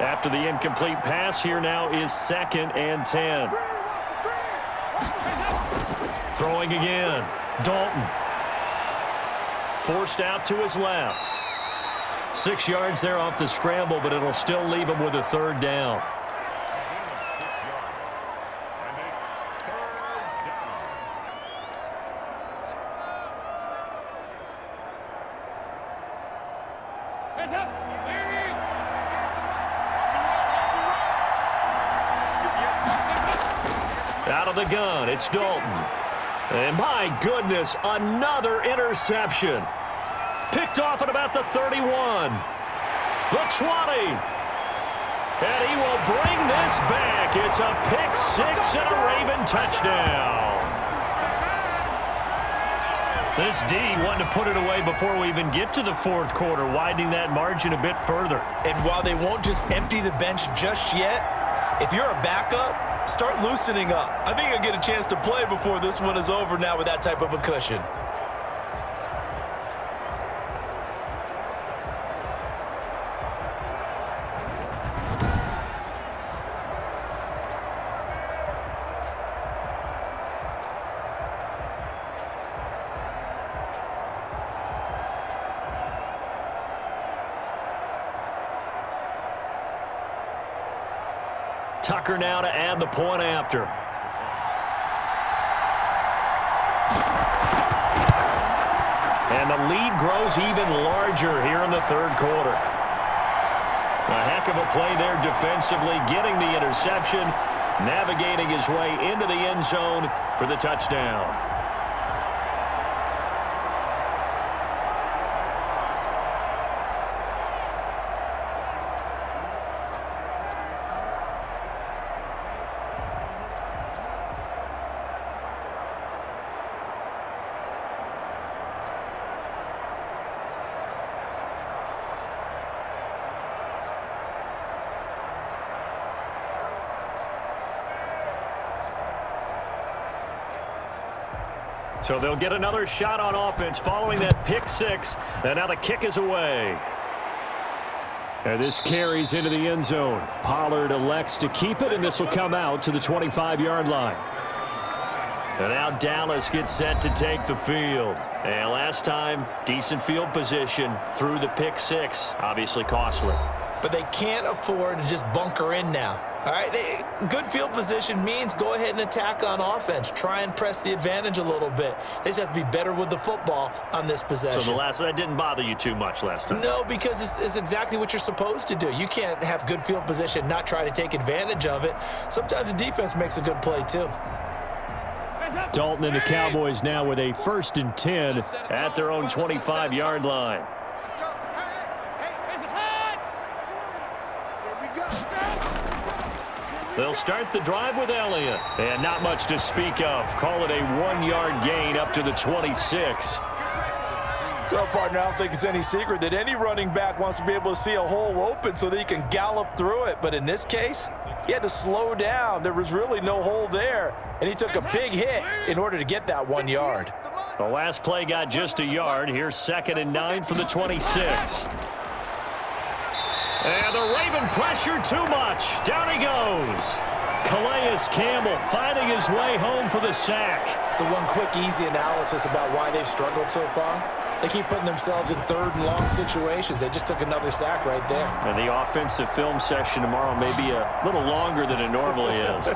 After the incomplete pass, here now is 2nd and 10. Throwing again. Dalton. Forced out to his left. 6 yards there off the scramble, but it'll still leave him with a 3rd down. Out of the gun, it's Dalton. And my goodness, another interception. Picked off at about the 31. The 20. And he will bring this back. It's a pick 6 and a Raven touchdown. This D wanted to put it away before we even get to the 4th quarter, widening that margin a bit further. And while they won't just empty the bench just yet, if you're a backup, start loosening up. I think you'll get a chance to play before this one is over now with that type of a cushion. Tucker now to add the point after. And the lead grows even larger here in the 3rd quarter. A heck of a play there defensively, getting the interception, navigating his way into the end zone for the touchdown. So they'll get another shot on offense following that pick 6. And now the kick is away. And this carries into the end zone. Pollard elects to keep it, and this will come out to the 25-yard line. And now Dallas gets set to take the field. And last time, decent field position through the pick 6. Obviously costly. But they can't afford to just bunker in now. All right, good field position means go ahead and attack on offense. Try and press the advantage a little bit. They just have to be better with the football on this possession. So that didn't bother you too much last time? No, because it's exactly what you're supposed to do. You can't have good field position, not try to take advantage of it. Sometimes the defense makes a good play too. Dalton and the Cowboys now with a 1st and 10 at their own 25-yard line. Let's go. Here we go. They'll start the drive with Elliott. And not much to speak of. Call it a 1-yard gain up to the 26. Well, partner, I don't think it's any secret that any running back wants to be able to see a hole open so that he can gallop through it. But in this case, he had to slow down. There was really no hole there, and he took a big hit in order to get that 1 yard. The last play got just a yard. Here's 2nd and 9 from the 26. And the Raven pressure too much. Down he goes. Calais Campbell finding his way home for the sack. So one quick, easy analysis about why they've struggled so far. They keep putting themselves in 3rd and long situations. They just took another sack right there. And the offensive film session tomorrow may be a little longer than it normally is.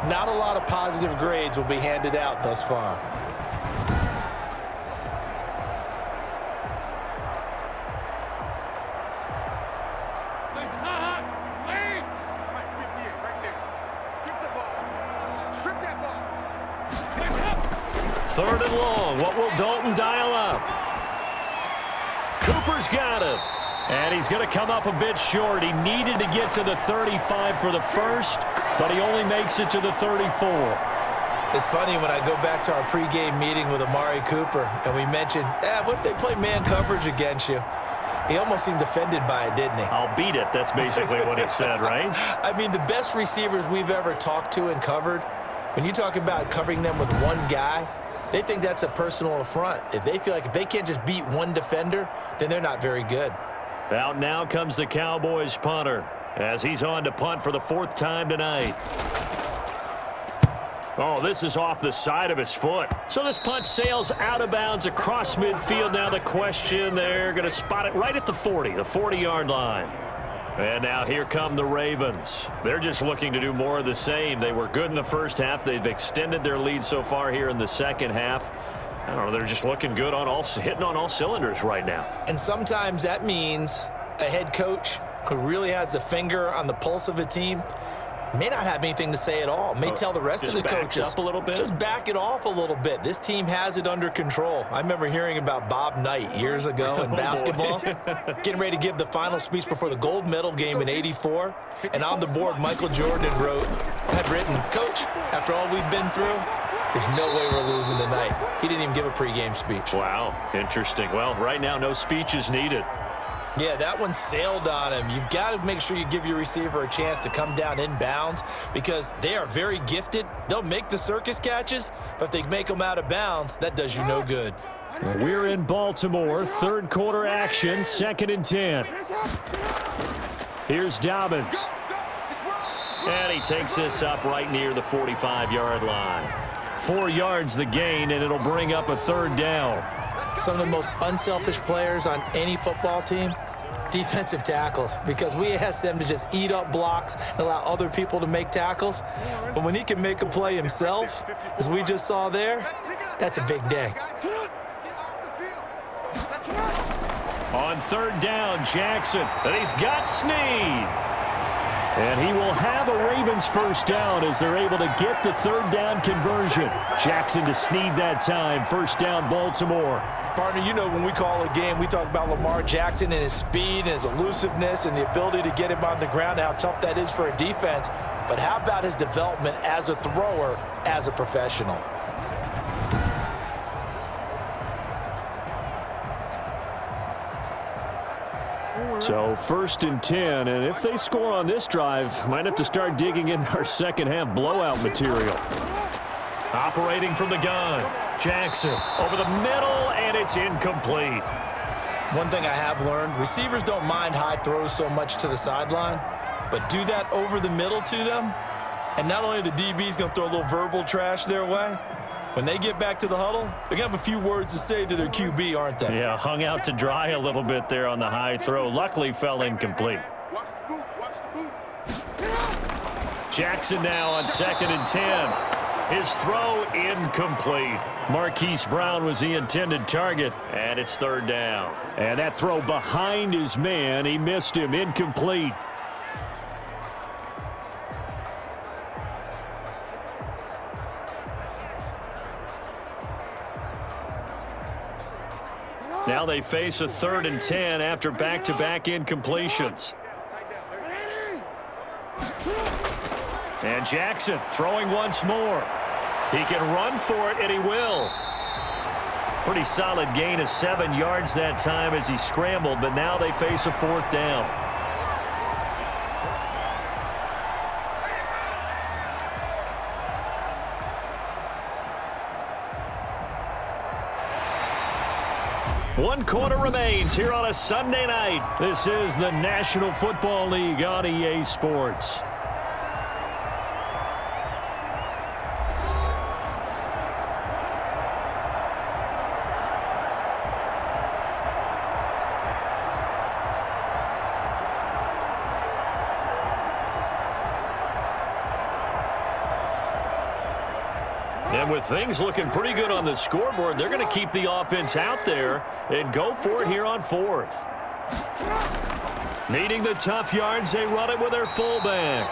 Not a lot of positive grades will be handed out thus far. Third and long. What will Dalton dial up? Cooper's got him. And he's going to come up a bit short. He needed to get to the 35 for the first, but he only makes it to the 34. It's funny when I go back to our pregame meeting with Amari Cooper, and we mentioned, what if they play man coverage against you? He almost seemed offended by it, didn't he? I'll beat it. That's basically what he said, right? I mean, the best receivers we've ever talked to and covered, when you talk about covering them with one guy, they think that's a personal affront. If they feel like if they can't just beat one defender, then they're not very good. Out now comes the Cowboys punter as he's on to punt for the 4th time tonight. Oh, this is off the side of his foot. So this punt sails out of bounds across midfield. Now the question, they're going to spot it right at the 40, the 40-yard line. And now here come the Ravens. They're just looking to do more of the same. They were good in the first half. They've extended their lead so far here in the second half. I don't know, they're just looking good hitting on all cylinders right now. And sometimes that means a head coach who really has a finger on the pulse of a team may not have anything to say at all. May tell the rest of the coaches, up a little bit. Just back it off a little bit. This team has it under control. I remember hearing about Bob Knight years ago in basketball, getting ready to give the final speech before the gold medal game in '84. And on the board, Michael Jordan had written, "Coach, after all we've been through, there's no way we're losing tonight." He didn't even give a pregame speech. Wow, interesting. Well, right now, no speech is needed. Yeah, that one sailed on him. You've got to make sure you give your receiver a chance to come down inbounds because they are very gifted. They'll make the circus catches, but if they make them out of bounds, that does you no good. We're in Baltimore, 3rd quarter action, 2nd and 10. Here's Dobbins. And he takes this up right near the 45-yard line. 4 yards the gain, and it'll bring up a 3rd down. Some of the most unselfish players on any football team, defensive tackles, because we ask them to just eat up blocks and allow other people to make tackles. But when he can make a play himself, as we just saw there, that's a big day. On 3rd down, Jackson, and he's got Snead. And he will have a Ravens 1st down as they're able to get the 3rd down conversion. Jackson to Snead that time. 1st down, Baltimore. Partner, you know when we call a game, we talk about Lamar Jackson and his speed and his elusiveness and the ability to get him on the ground and how tough that is for a defense. But how about his development as a thrower, as a professional? So 1st and 10, and if they score on this drive, might have to start digging in our second half blowout material. Operating from the gun, Jackson over the middle, and it's incomplete. One thing I have learned, receivers don't mind high throws so much to the sideline, but do that over the middle to them, and not only are the DBs going to throw a little verbal trash their way, when they get back to the huddle, they're going to have a few words to say to their QB, aren't they? Yeah, hung out to dry a little bit there on the high throw. Luckily fell incomplete. Jackson now on 2nd and 10. His throw incomplete. Marquise Brown was the intended target, and it's 3rd down. And that throw behind his man, he missed him, incomplete. Now they face a 3rd and 10 after back-to-back incompletions. And Jackson throwing once more. He can run for it, and he will. Pretty solid gain of 7 yards that time as he scrambled, but now they face a 4th down. One quarter remains here on a Sunday night. This is the National Football League on EA Sports. And with things looking pretty good on the scoreboard, they're going to keep the offense out there and go for it here on 4th. Needing the tough yards, they run it with their fullback.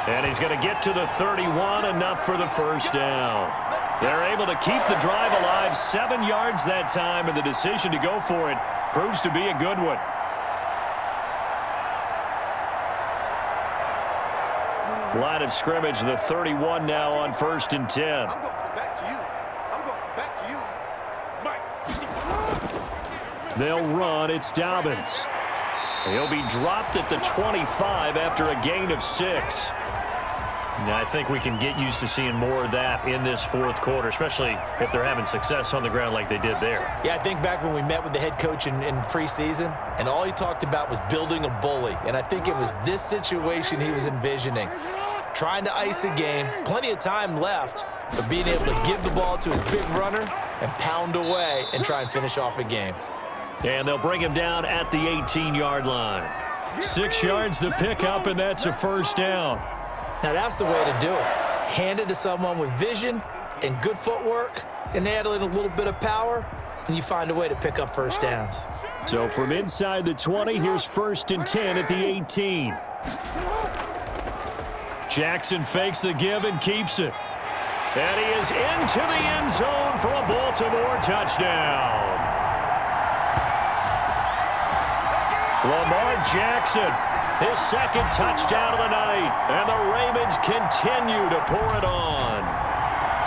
And he's going to get to the 31, enough for the 1st down. They're able to keep the drive alive, 7 yards that time, and the decision to go for it proves to be a good one. Line of scrimmage, the 31 now on 1st and 10. I'm going to come back to you. I'm going to come back to you. Mike. They'll run. It's Dobbins. He'll be dropped at the 25 after a gain of 6. Now, I think we can get used to seeing more of that in this fourth quarter, especially if they're having success on the ground like they did there. Yeah, I think back when we met with the head coach in preseason, and all he talked about was building a bully. And I think it was this situation he was envisioning. Trying to ice a game, plenty of time left, but being able to give the ball to his big runner and pound away and try and finish off a game. And they'll bring him down at the 18-yard line. 6 yards the pickup, and that's a first down. Now that's the way to do it. Hand it to someone with vision and good footwork, and add in a little bit of power, and you find a way to pick up first downs. So from inside the 20, here's 1st and 10 at the 18. Jackson fakes the give and keeps it. And he is into the end zone for a Baltimore touchdown. Lamar Jackson, his second touchdown of the night, and the Ravens continue to pour it on.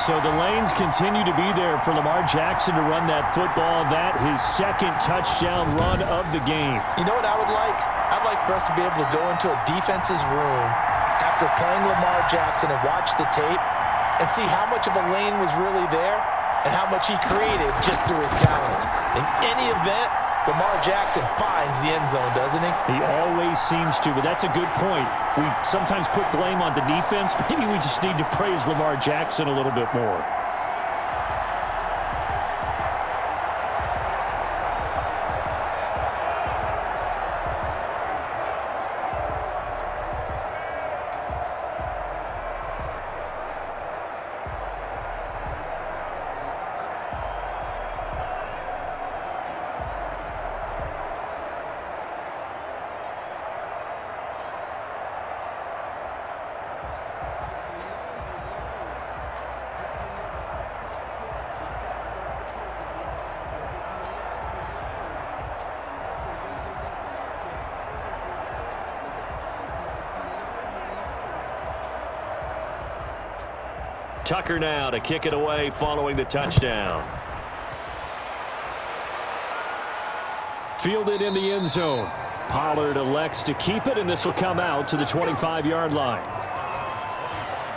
So the lanes continue to be there for Lamar Jackson to run that football. That his second touchdown run of the game. You know what I would like? I'd like for us to be able to go into a defense's room after playing Lamar Jackson and watch the tape and see how much of a lane was really there and how much he created just through his talent. In any event, Lamar Jackson finds the end zone, doesn't he? He always seems to, but that's a good point. We sometimes put blame on the defense. Maybe we just need to praise Lamar Jackson a little bit more. Tucker now to kick it away following the touchdown. Fielded in the end zone. Pollard elects to keep it, and this will come out to the 25-yard line.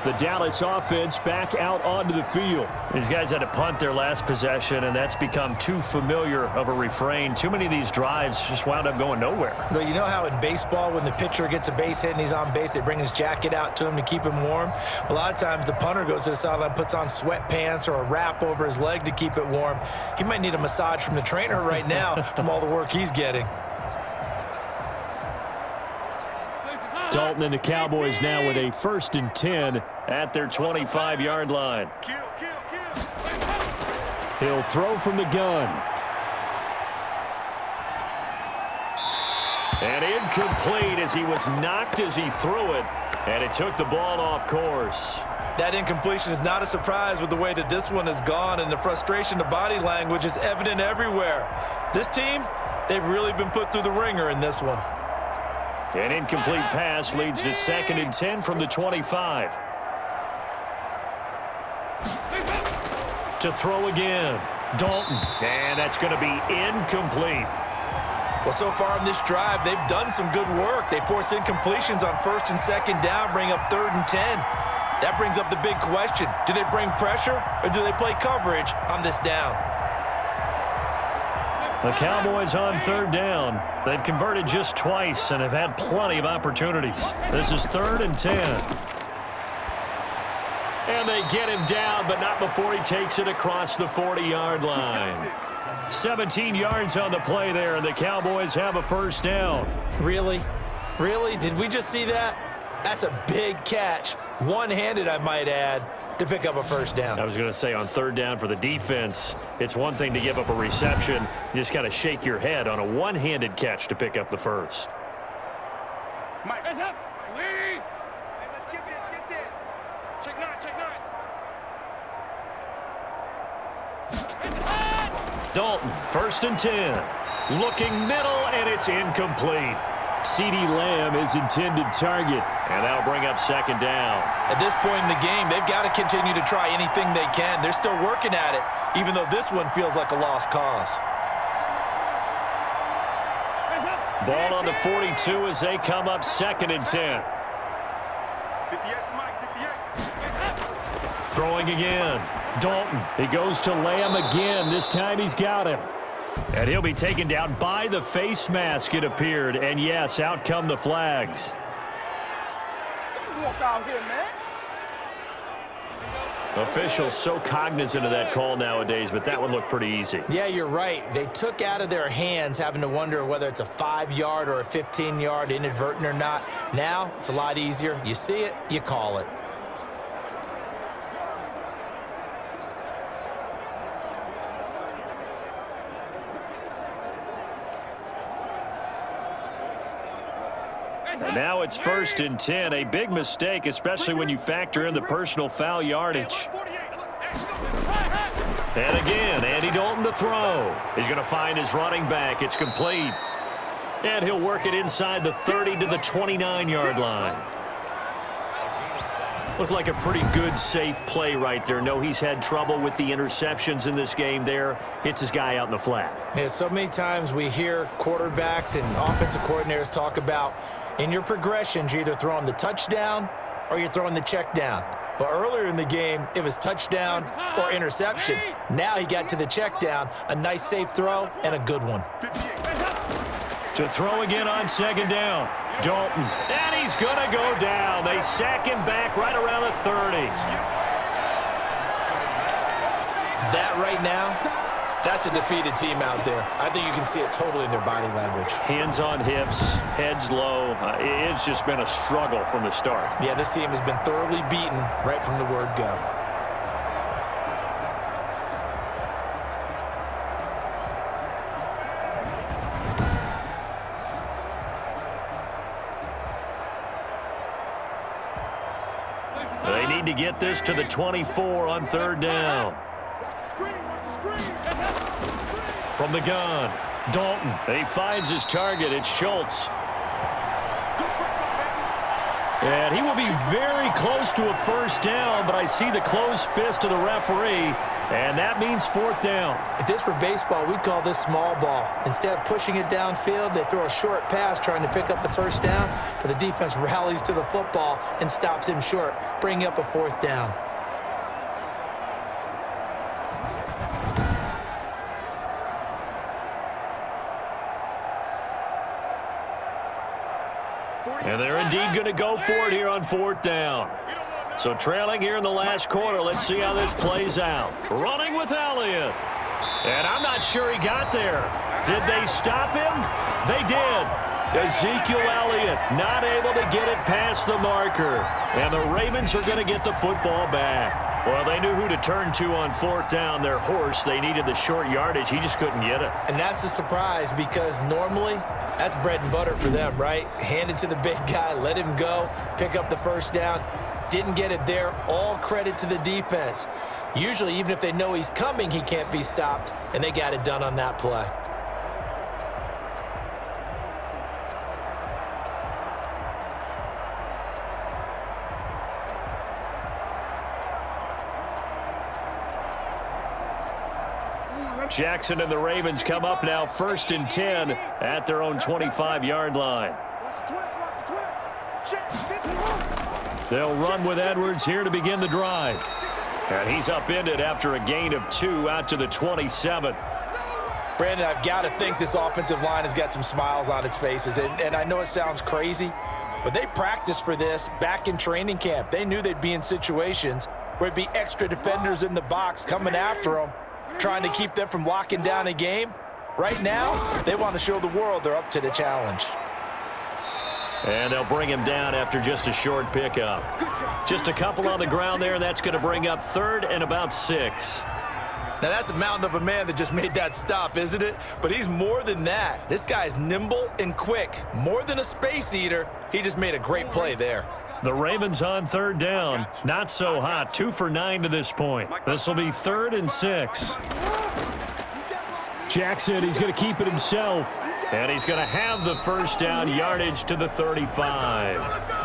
The Dallas offense back out onto the field. These guys had to punt their last possession, and that's become too familiar of a refrain. Too many of these drives just wound up going nowhere. Well, you know how in baseball when the pitcher gets a base hit and he's on base, they bring his jacket out to him to keep him warm? A lot of times the punter goes to the sideline, puts on sweatpants or a wrap over his leg to keep it warm. He might need a massage from the trainer right now from all the work he's getting. Dalton and the Cowboys now with a 1st and 10 at their 25-yard line. He'll throw from the gun. And incomplete as he was knocked as he threw it, and it took the ball off course. That incompletion is not a surprise with the way that this one has gone, and the frustration, the body language is evident everywhere. This team, they've really been put through the ringer in this one. An incomplete pass leads to 2nd and 10 from the 25. To throw again, Dalton, and that's going to be incomplete. Well, so far in this drive, they've done some good work. They force incompletions on 1st and 2nd down, bring up 3rd and 10. That brings up the big question. Do they bring pressure, or do they play coverage on this down? The Cowboys on 3rd down. They've converted just twice and have had plenty of opportunities. This is 3rd and 10. And they get him down, but not before he takes it across the 40-yard line. 17 yards on the play there, and the Cowboys have a 1st down. Really? Really? Did we just see that? That's a big catch. One-handed, I might add, to pick up a 1st down. I was going to say on 3rd down for the defense, it's one thing to give up a reception. You just got to shake your head on a one-handed catch to pick up the 1st. Mike, heads up. Hey, let's get this. Check 9. Dalton, 1st and 10. Looking middle, and it's incomplete. CeeDee Lamb his intended target. And that'll bring up second down. At this point in the game, they've got to continue to try anything they can. They're still working at it, even though this one feels like a lost cause. Ball on the 42 as they come up 2nd and 10. 58, Mike, 58. Throwing again. Dalton. He goes to Lamb again. This time he's got him. And he'll be taken down by the face mask, it appeared. And yes, out come the flags. Don't walk out here, man. Officials so cognizant of that call nowadays, but that one looked pretty easy. Yeah, you're right. They took out of their hands having to wonder whether it's a 5-yard or a 15-yard inadvertent or not. Now, it's a lot easier. You see it, you call it. And now it's 1st and 10, a big mistake, especially when you factor in the personal foul yardage. And again, Andy Dalton to throw. He's going to find his running back. It's complete. And he'll work it inside the 30 to the 29-yard line. Looked like a pretty good, safe play right there. No, he's had trouble with the interceptions in this game there. Hits his guy out in the flat. Yeah, so many times we hear quarterbacks and offensive coordinators talk about in your progressions, you're either throwing the touchdown or you're throwing the check down. But earlier in the game, it was touchdown or interception. Now he got to the check down, a nice safe throw, and a good one. To throw again on 2nd down. Dalton. And he's going to go down. They sack him back right around the 30. That right now, that's a defeated team out there. I think you can see it totally in their body language. Hands on hips, heads low. It's just been a struggle from the start. Yeah, this team has been thoroughly beaten right from the word go. They need to get this to the 24 on 3rd down. From the gun, Dalton. He finds his target. It's Schultz. And he will be very close to a 1st down, but I see the closed fist of the referee, and that means 4th down. If this were baseball, we'd call this small ball. Instead of pushing it downfield, they throw a short pass trying to pick up the 1st down, but the defense rallies to the football and stops him short, bringing up a 4th down. And they're indeed going to go for it here on 4th down. So trailing here in the last quarter, let's see how this plays out. Running with Elliott. And I'm not sure he got there. Did they stop him? They did. Ezekiel Elliott not able to get it past the marker. And the Ravens are going to get the football back. Well, they knew who to turn to on 4th down. Their horse, they needed the short yardage. He just couldn't get it. And that's the surprise because normally that's bread and butter for them, right? Hand it to the big guy, let him go, pick up the 1st down. Didn't get it there. All credit to the defense. Usually, even if they know he's coming, he can't be stopped, and they got it done on that play. Jackson and the Ravens come up now 1st and 10 at their own 25-yard line. They'll run with Edwards here to begin the drive. And he's upended after a gain of 2 out to the 27. Brandon, I've got to think this offensive line has got some smiles on its faces. And I know it sounds crazy, but they practiced for this back in training camp. They knew they'd be in situations where it'd be extra defenders in the box coming after them, trying to keep them from locking down a game. Right now, they want to show the world they're up to the challenge. And they'll bring him down after just a short pickup. Just a couple on the ground there, and that's going to bring up 3rd and about 6. Now, that's a mountain of a man that just made that stop, isn't it? But he's more than that. This guy's nimble and quick. More than a space eater, he just made a great play there. The Ravens on 3rd down. Not so hot. 2 for 9 to this point. This will be 3rd and 6. Jackson, he's going to keep it himself. And he's going to have the first down, yardage to the 35.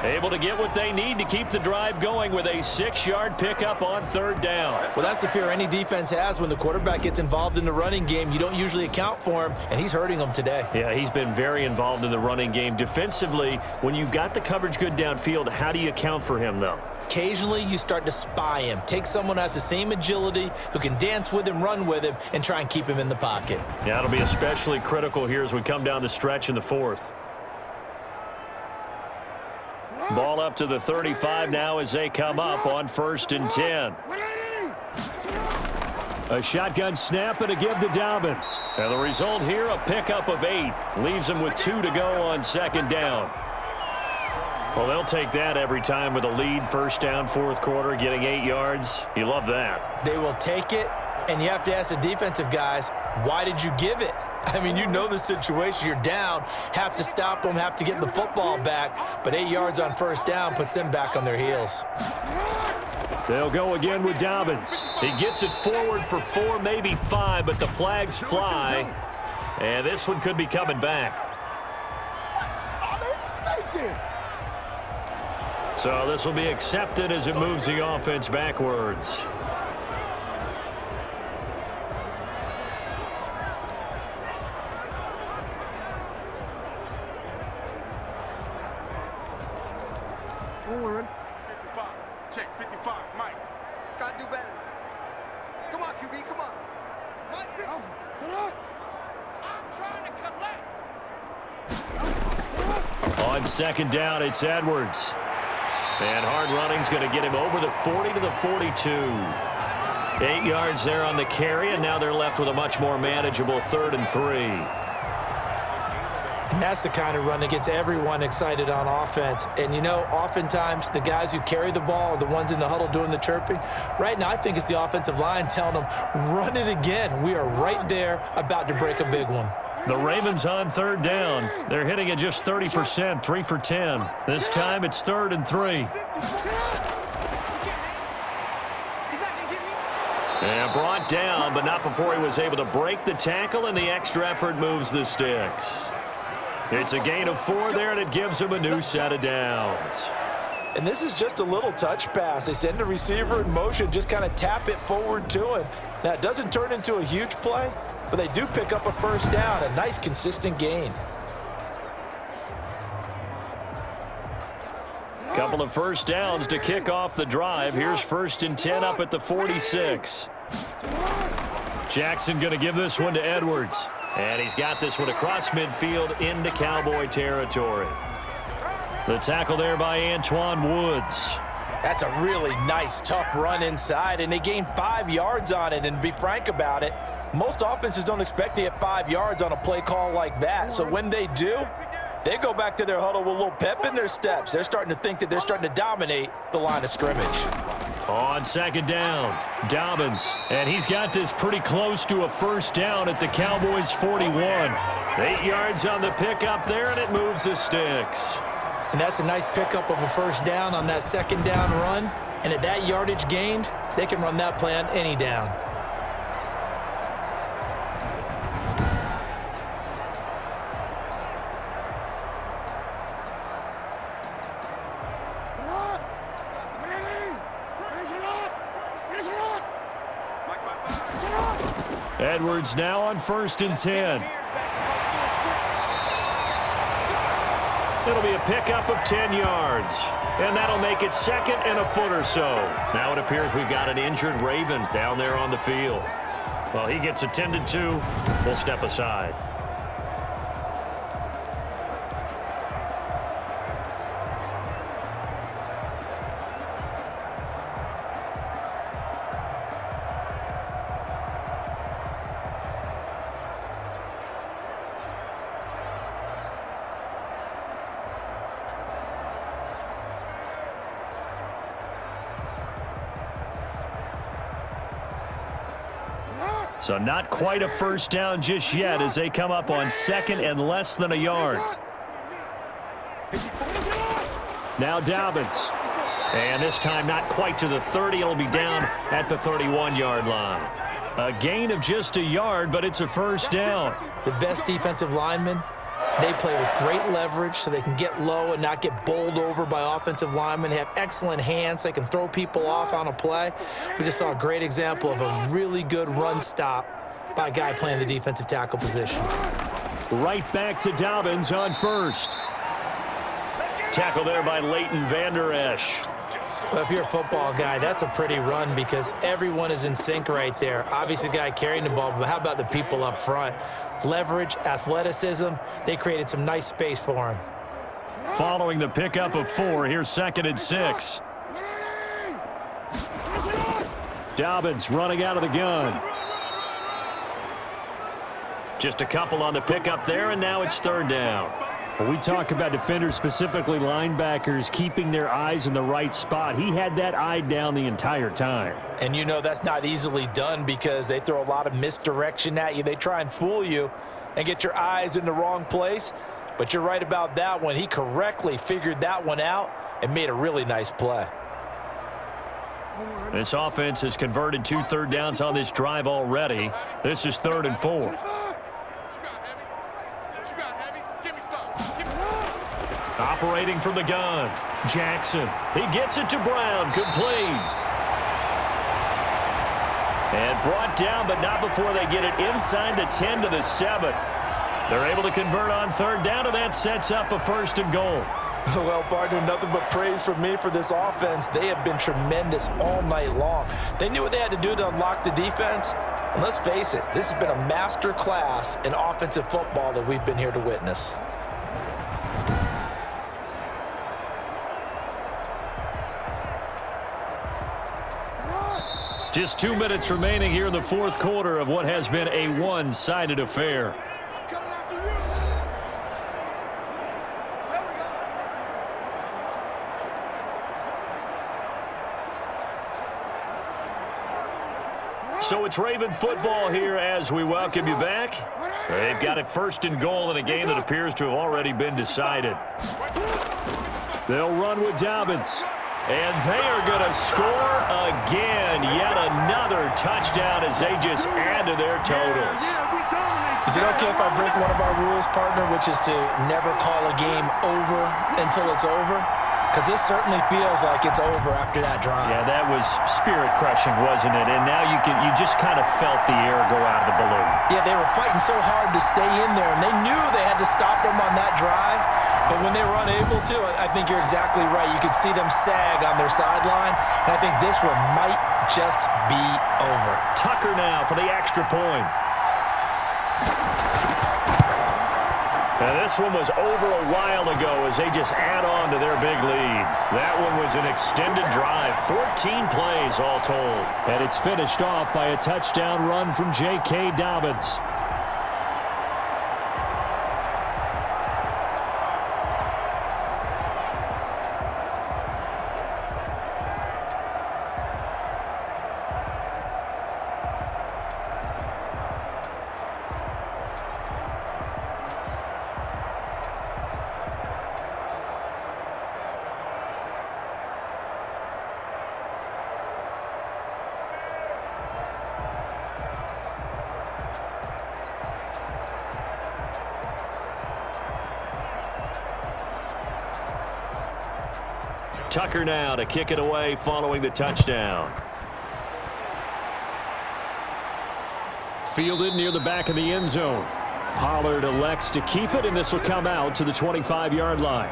Able to get what they need to keep the drive going with a 6-yard pickup on third down. Well, that's the fear any defense has when the quarterback gets involved in the running game. You don't usually account for him, and he's hurting them today. Yeah, he's been very involved in the running game. Defensively, when you've got the coverage good downfield, how do you account for him, though? Occasionally, you start to spy him. Take someone who has the same agility, who can dance with him, run with him, and try and keep him in the pocket. Yeah, it'll be especially critical here as we come down the stretch in the fourth. Ball up to the 35 now as they come up on 1st and 10. A shotgun snap and a give to Dobbins. And the result here, a pickup of 8. Leaves them with 2 to go on 2nd down. Well, they'll take that every time with a lead. First down, 4th quarter, getting 8 yards. You love that. They will take it, and you have to ask the defensive guys, why did you give it? I mean, you know the situation. You're down, have to stop them, have to get the football back. But 8 yards on 1st down puts them back on their heels. They'll go again with Dobbins. He gets it forward for 4, maybe 5, but the flags fly. And this one could be coming back. So this will be accepted as it moves the offense backwards. Forward. 55. Check. 55. Mike. Gotta do better. Come on, QB. Come on. Mike, I'm trying to collect. On 2nd down, it's Edwards. And hard running's going to get him over the 40 to the 42. 8 yards there on the carry, and now they're left with a much more manageable 3rd and 3. And that's the kind of run that gets everyone excited on offense. And, you know, oftentimes the guys who carry the ball are the ones in the huddle doing the chirping. Right now, I think it's the offensive line telling them, run it again. We are right there about to break a big one. The Ravens on 3rd down. They're hitting at just 30%, 3 for 10. This time it's 3rd and 3. And brought down, but not before he was able to break the tackle, and the extra effort moves the sticks. It's a gain of 4 there, and it gives him a new set of downs. And this is just a little touch pass. They send the receiver in motion, just kind of tap it forward to him. Now, it doesn't turn into a huge play, but they do pick up a 1st down, a nice, consistent gain. Couple of 1st downs to kick off the drive. Here's 1st and 10 up at the 46. Jackson going to give this one to Edwards. And he's got this one across midfield into Cowboy territory. The tackle there by Antoine Woods. That's a really nice, tough run inside, and they gained 5 yards on it. And to be frank about it, most offenses don't expect to get 5 yards on a play call like that. So when they do, they go back to their huddle with a little pep in their steps. They're starting to think that they're starting to dominate the line of scrimmage. On 2nd down, Dobbins. And he's got this pretty close to a 1st down at the Cowboys' 41. 8 yards on the pickup there, and it moves the sticks. And that's a nice pickup of a 1st down on that 2nd down run. And at that yardage gained, they can run that play on any down. Edwards now on 1st and 10. It'll be a pickup of 10 yards. And that'll make it 2nd and a foot or so. Now it appears we've got an injured Raven down there on the field. Well, he gets attended to. We'll step aside. So not quite a 1st down just yet as they come up on 2nd and less than a yard. Now Dobbins. And this time not quite to the 30. It'll be down at the 31-yard line. A gain of just a yard, but it's a first down. The best defensive linemen, they play with great leverage so they can get low and not get bowled over by offensive linemen. They have excellent hands. They can throw people off on a play. We just saw a great example of a really good run stop by a guy playing the defensive tackle position. Right back to Dobbins on first. Tackle there by Leighton Vander Esch. Well, if you're a football guy, that's a pretty run because everyone is in sync right there. Obviously, the guy carrying the ball, but how about the people up front? Leverage, athleticism, they created some nice space for him. Following the pickup of 4, here's 2nd and 6. Dobbins running out of the gun. Just a couple on the pickup there, and now it's 3rd down. When we talk about defenders, specifically linebackers, keeping their eyes in the right spot, he had that eye down the entire time. And you know that's not easily done because they throw a lot of misdirection at you. They try and fool you and get your eyes in the wrong place. But you're right about that one. He correctly figured that one out and made a really nice play. This offense has converted 2 third downs on this drive already. This is 3rd and 4. Operating from the gun, Jackson. He gets it to Brown, complete. And brought down, but not before they get it inside the 10 to the 7. They're able to convert on 3rd down, and that sets up a 1st and goal. Well, partner, nothing but praise from me for this offense. They have been tremendous all night long. They knew what they had to do to unlock the defense. And let's face it, this has been a master class in offensive football that we've been here to witness. Just 2 minutes remaining here in the 4th quarter of what has been a one-sided affair. So it's Raven football here as we welcome you back. They've got it 1st and goal in a game that appears to have already been decided. They'll run with Dobbins. And they are going to score again. Yet another touchdown as they just add to their totals. Is it okay if I break one of our rules, partner, which is to never call a game over until it's over? Because this certainly feels like it's over after that drive. Yeah, that was spirit-crushing, wasn't it? And now you just kind of felt the air go out of the balloon. Yeah, they were fighting so hard to stay in there, and they knew they had to stop them on that drive. But when they were unable to, I think you're exactly right. You could see them sag on their sideline, and I think this one might just be over. Tucker now for the extra point. Now this one was over a while ago as they just add on to their big lead. That one was an extended drive, 14 plays all told. And it's finished off by a touchdown run from J.K. Dobbins. Tucker now to kick it away following the touchdown. Fielded near the back of the end zone. Pollard elects to keep it, and this will come out to the 25-yard line.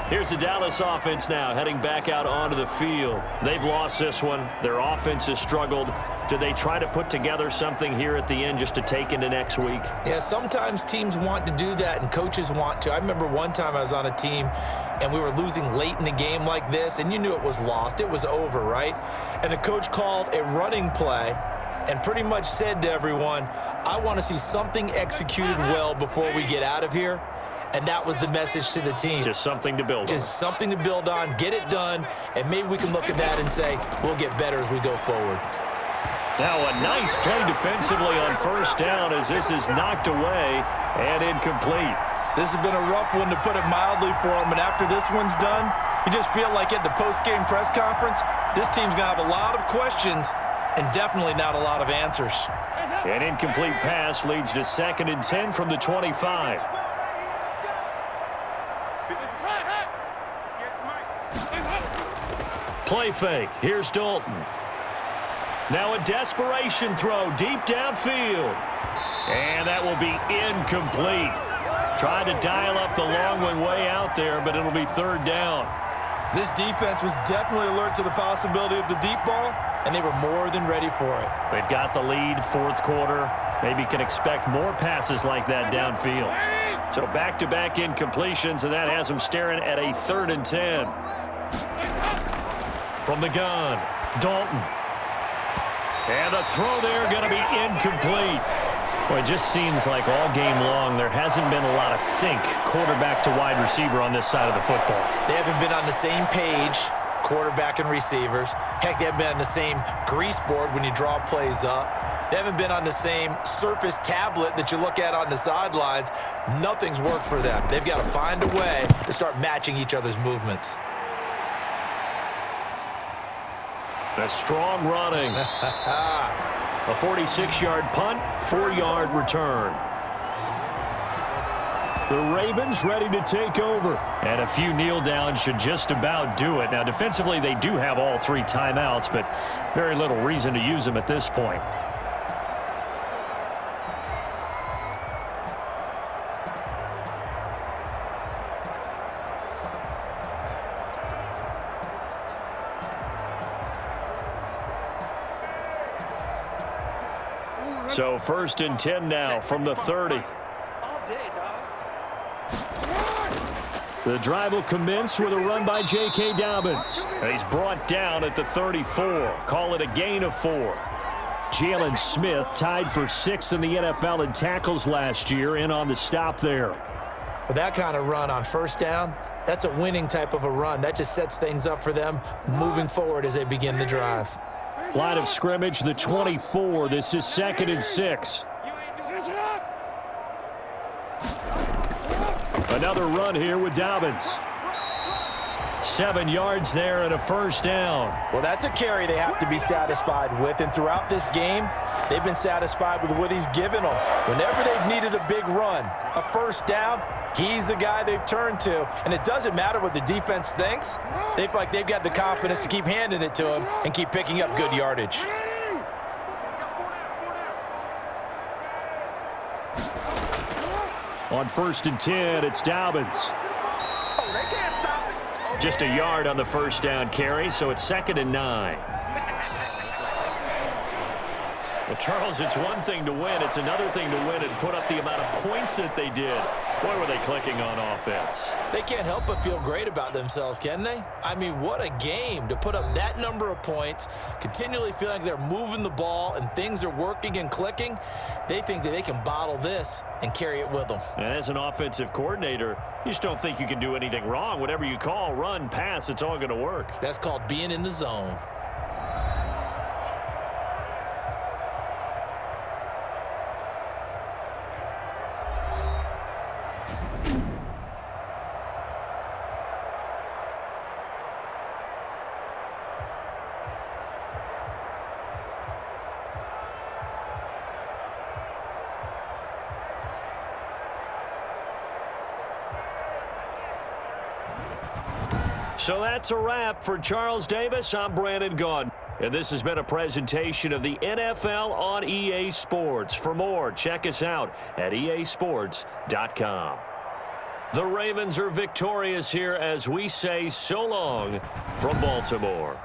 Here's the Dallas offense now heading back out onto the field. They've lost this one. Their offense has struggled. Do they try to put together something here at the end just to take into next week? Yeah, sometimes teams want to do that and coaches want to. I remember one time I was on a team and we were losing late in the game like this, and you knew it was lost. It was over, right? And the coach called a running play and pretty much said to everyone, I want to see something executed well before we get out of here. And that was the message to the team. Just something to build on. Just something to build on, get it done, and maybe we can look at that and say, we'll get better as we go forward. Now a nice play defensively on first down as this is knocked away and incomplete. This has been a rough one, to put it mildly, for them. And after this one's done, you just feel like at the post-game press conference, this team's going to have a lot of questions, and definitely not a lot of answers. An incomplete pass leads to 2nd and 10 from the 25. Play fake. Here's Dalton. Now a desperation throw deep downfield. And that will be incomplete. Tried to dial up the long one way out there, but it'll be 3rd down. This defense was definitely alert to the possibility of the deep ball, and they were more than ready for it. They've got the lead, 4th quarter. Maybe can expect more passes like that downfield. So back-to-back incompletions, and that has them staring at a 3rd and 10. From the gun, Dalton. And the throw there going to be incomplete. Well, it just seems like all game long there hasn't been a lot of sync quarterback to wide receiver on this side of the football. They haven't been on the same page, quarterback and receivers. Heck, they haven't been on the same grease board when you draw plays up. They haven't been on the same surface tablet that you look at on the sidelines. Nothing's worked for them. They've got to find a way to start matching each other's movements. The strong running. A 46-yard punt, 4-yard return. The Ravens ready to take over. And a few kneel downs should just about do it. Now, defensively, they do have all 3 timeouts, but very little reason to use them at this point. So 1st and 10 now from the 30. The drive will commence with a run by J.K. Dobbins. And he's brought down at the 34. Call it a gain of 4. Jalen Smith tied for 6th in the NFL in tackles last year, in on the stop there. With that kind of run on 1st down, that's a winning type of a run. That just sets things up for them moving forward as they begin the drive. Line of scrimmage, the 24. This is 2nd and 6. Another run here with Dobbins. 7 yards there and a 1st down. Well, that's a carry they have to be satisfied with, and throughout this game, they've been satisfied with what he's given them. Whenever they've needed a big run, a 1st down, he's the guy they've turned to, and it doesn't matter what the defense thinks. They feel like they've got the confidence to keep handing it to him and keep picking up good yardage. On 1st and 10, it's Dobbins. Just a yard on the 1st down carry, so it's 2nd and 9. Well, Charles, it's one thing to win. It's another thing to win and put up the amount of points that they did. Boy, were they clicking on offense. They can't help but feel great about themselves, can they? I mean, what a game to put up that number of points, continually feeling like they're moving the ball and things are working and clicking. They think that they can bottle this and carry it with them. And as an offensive coordinator, you just don't think you can do anything wrong. Whatever you call, run, pass, it's all going to work. That's called being in the zone. So that's a wrap for Charles Davis. I'm Brandon Gaudin. And this has been a presentation of the NFL on EA Sports. For more, check us out at easports.com. The Ravens are victorious here as we say so long from Baltimore.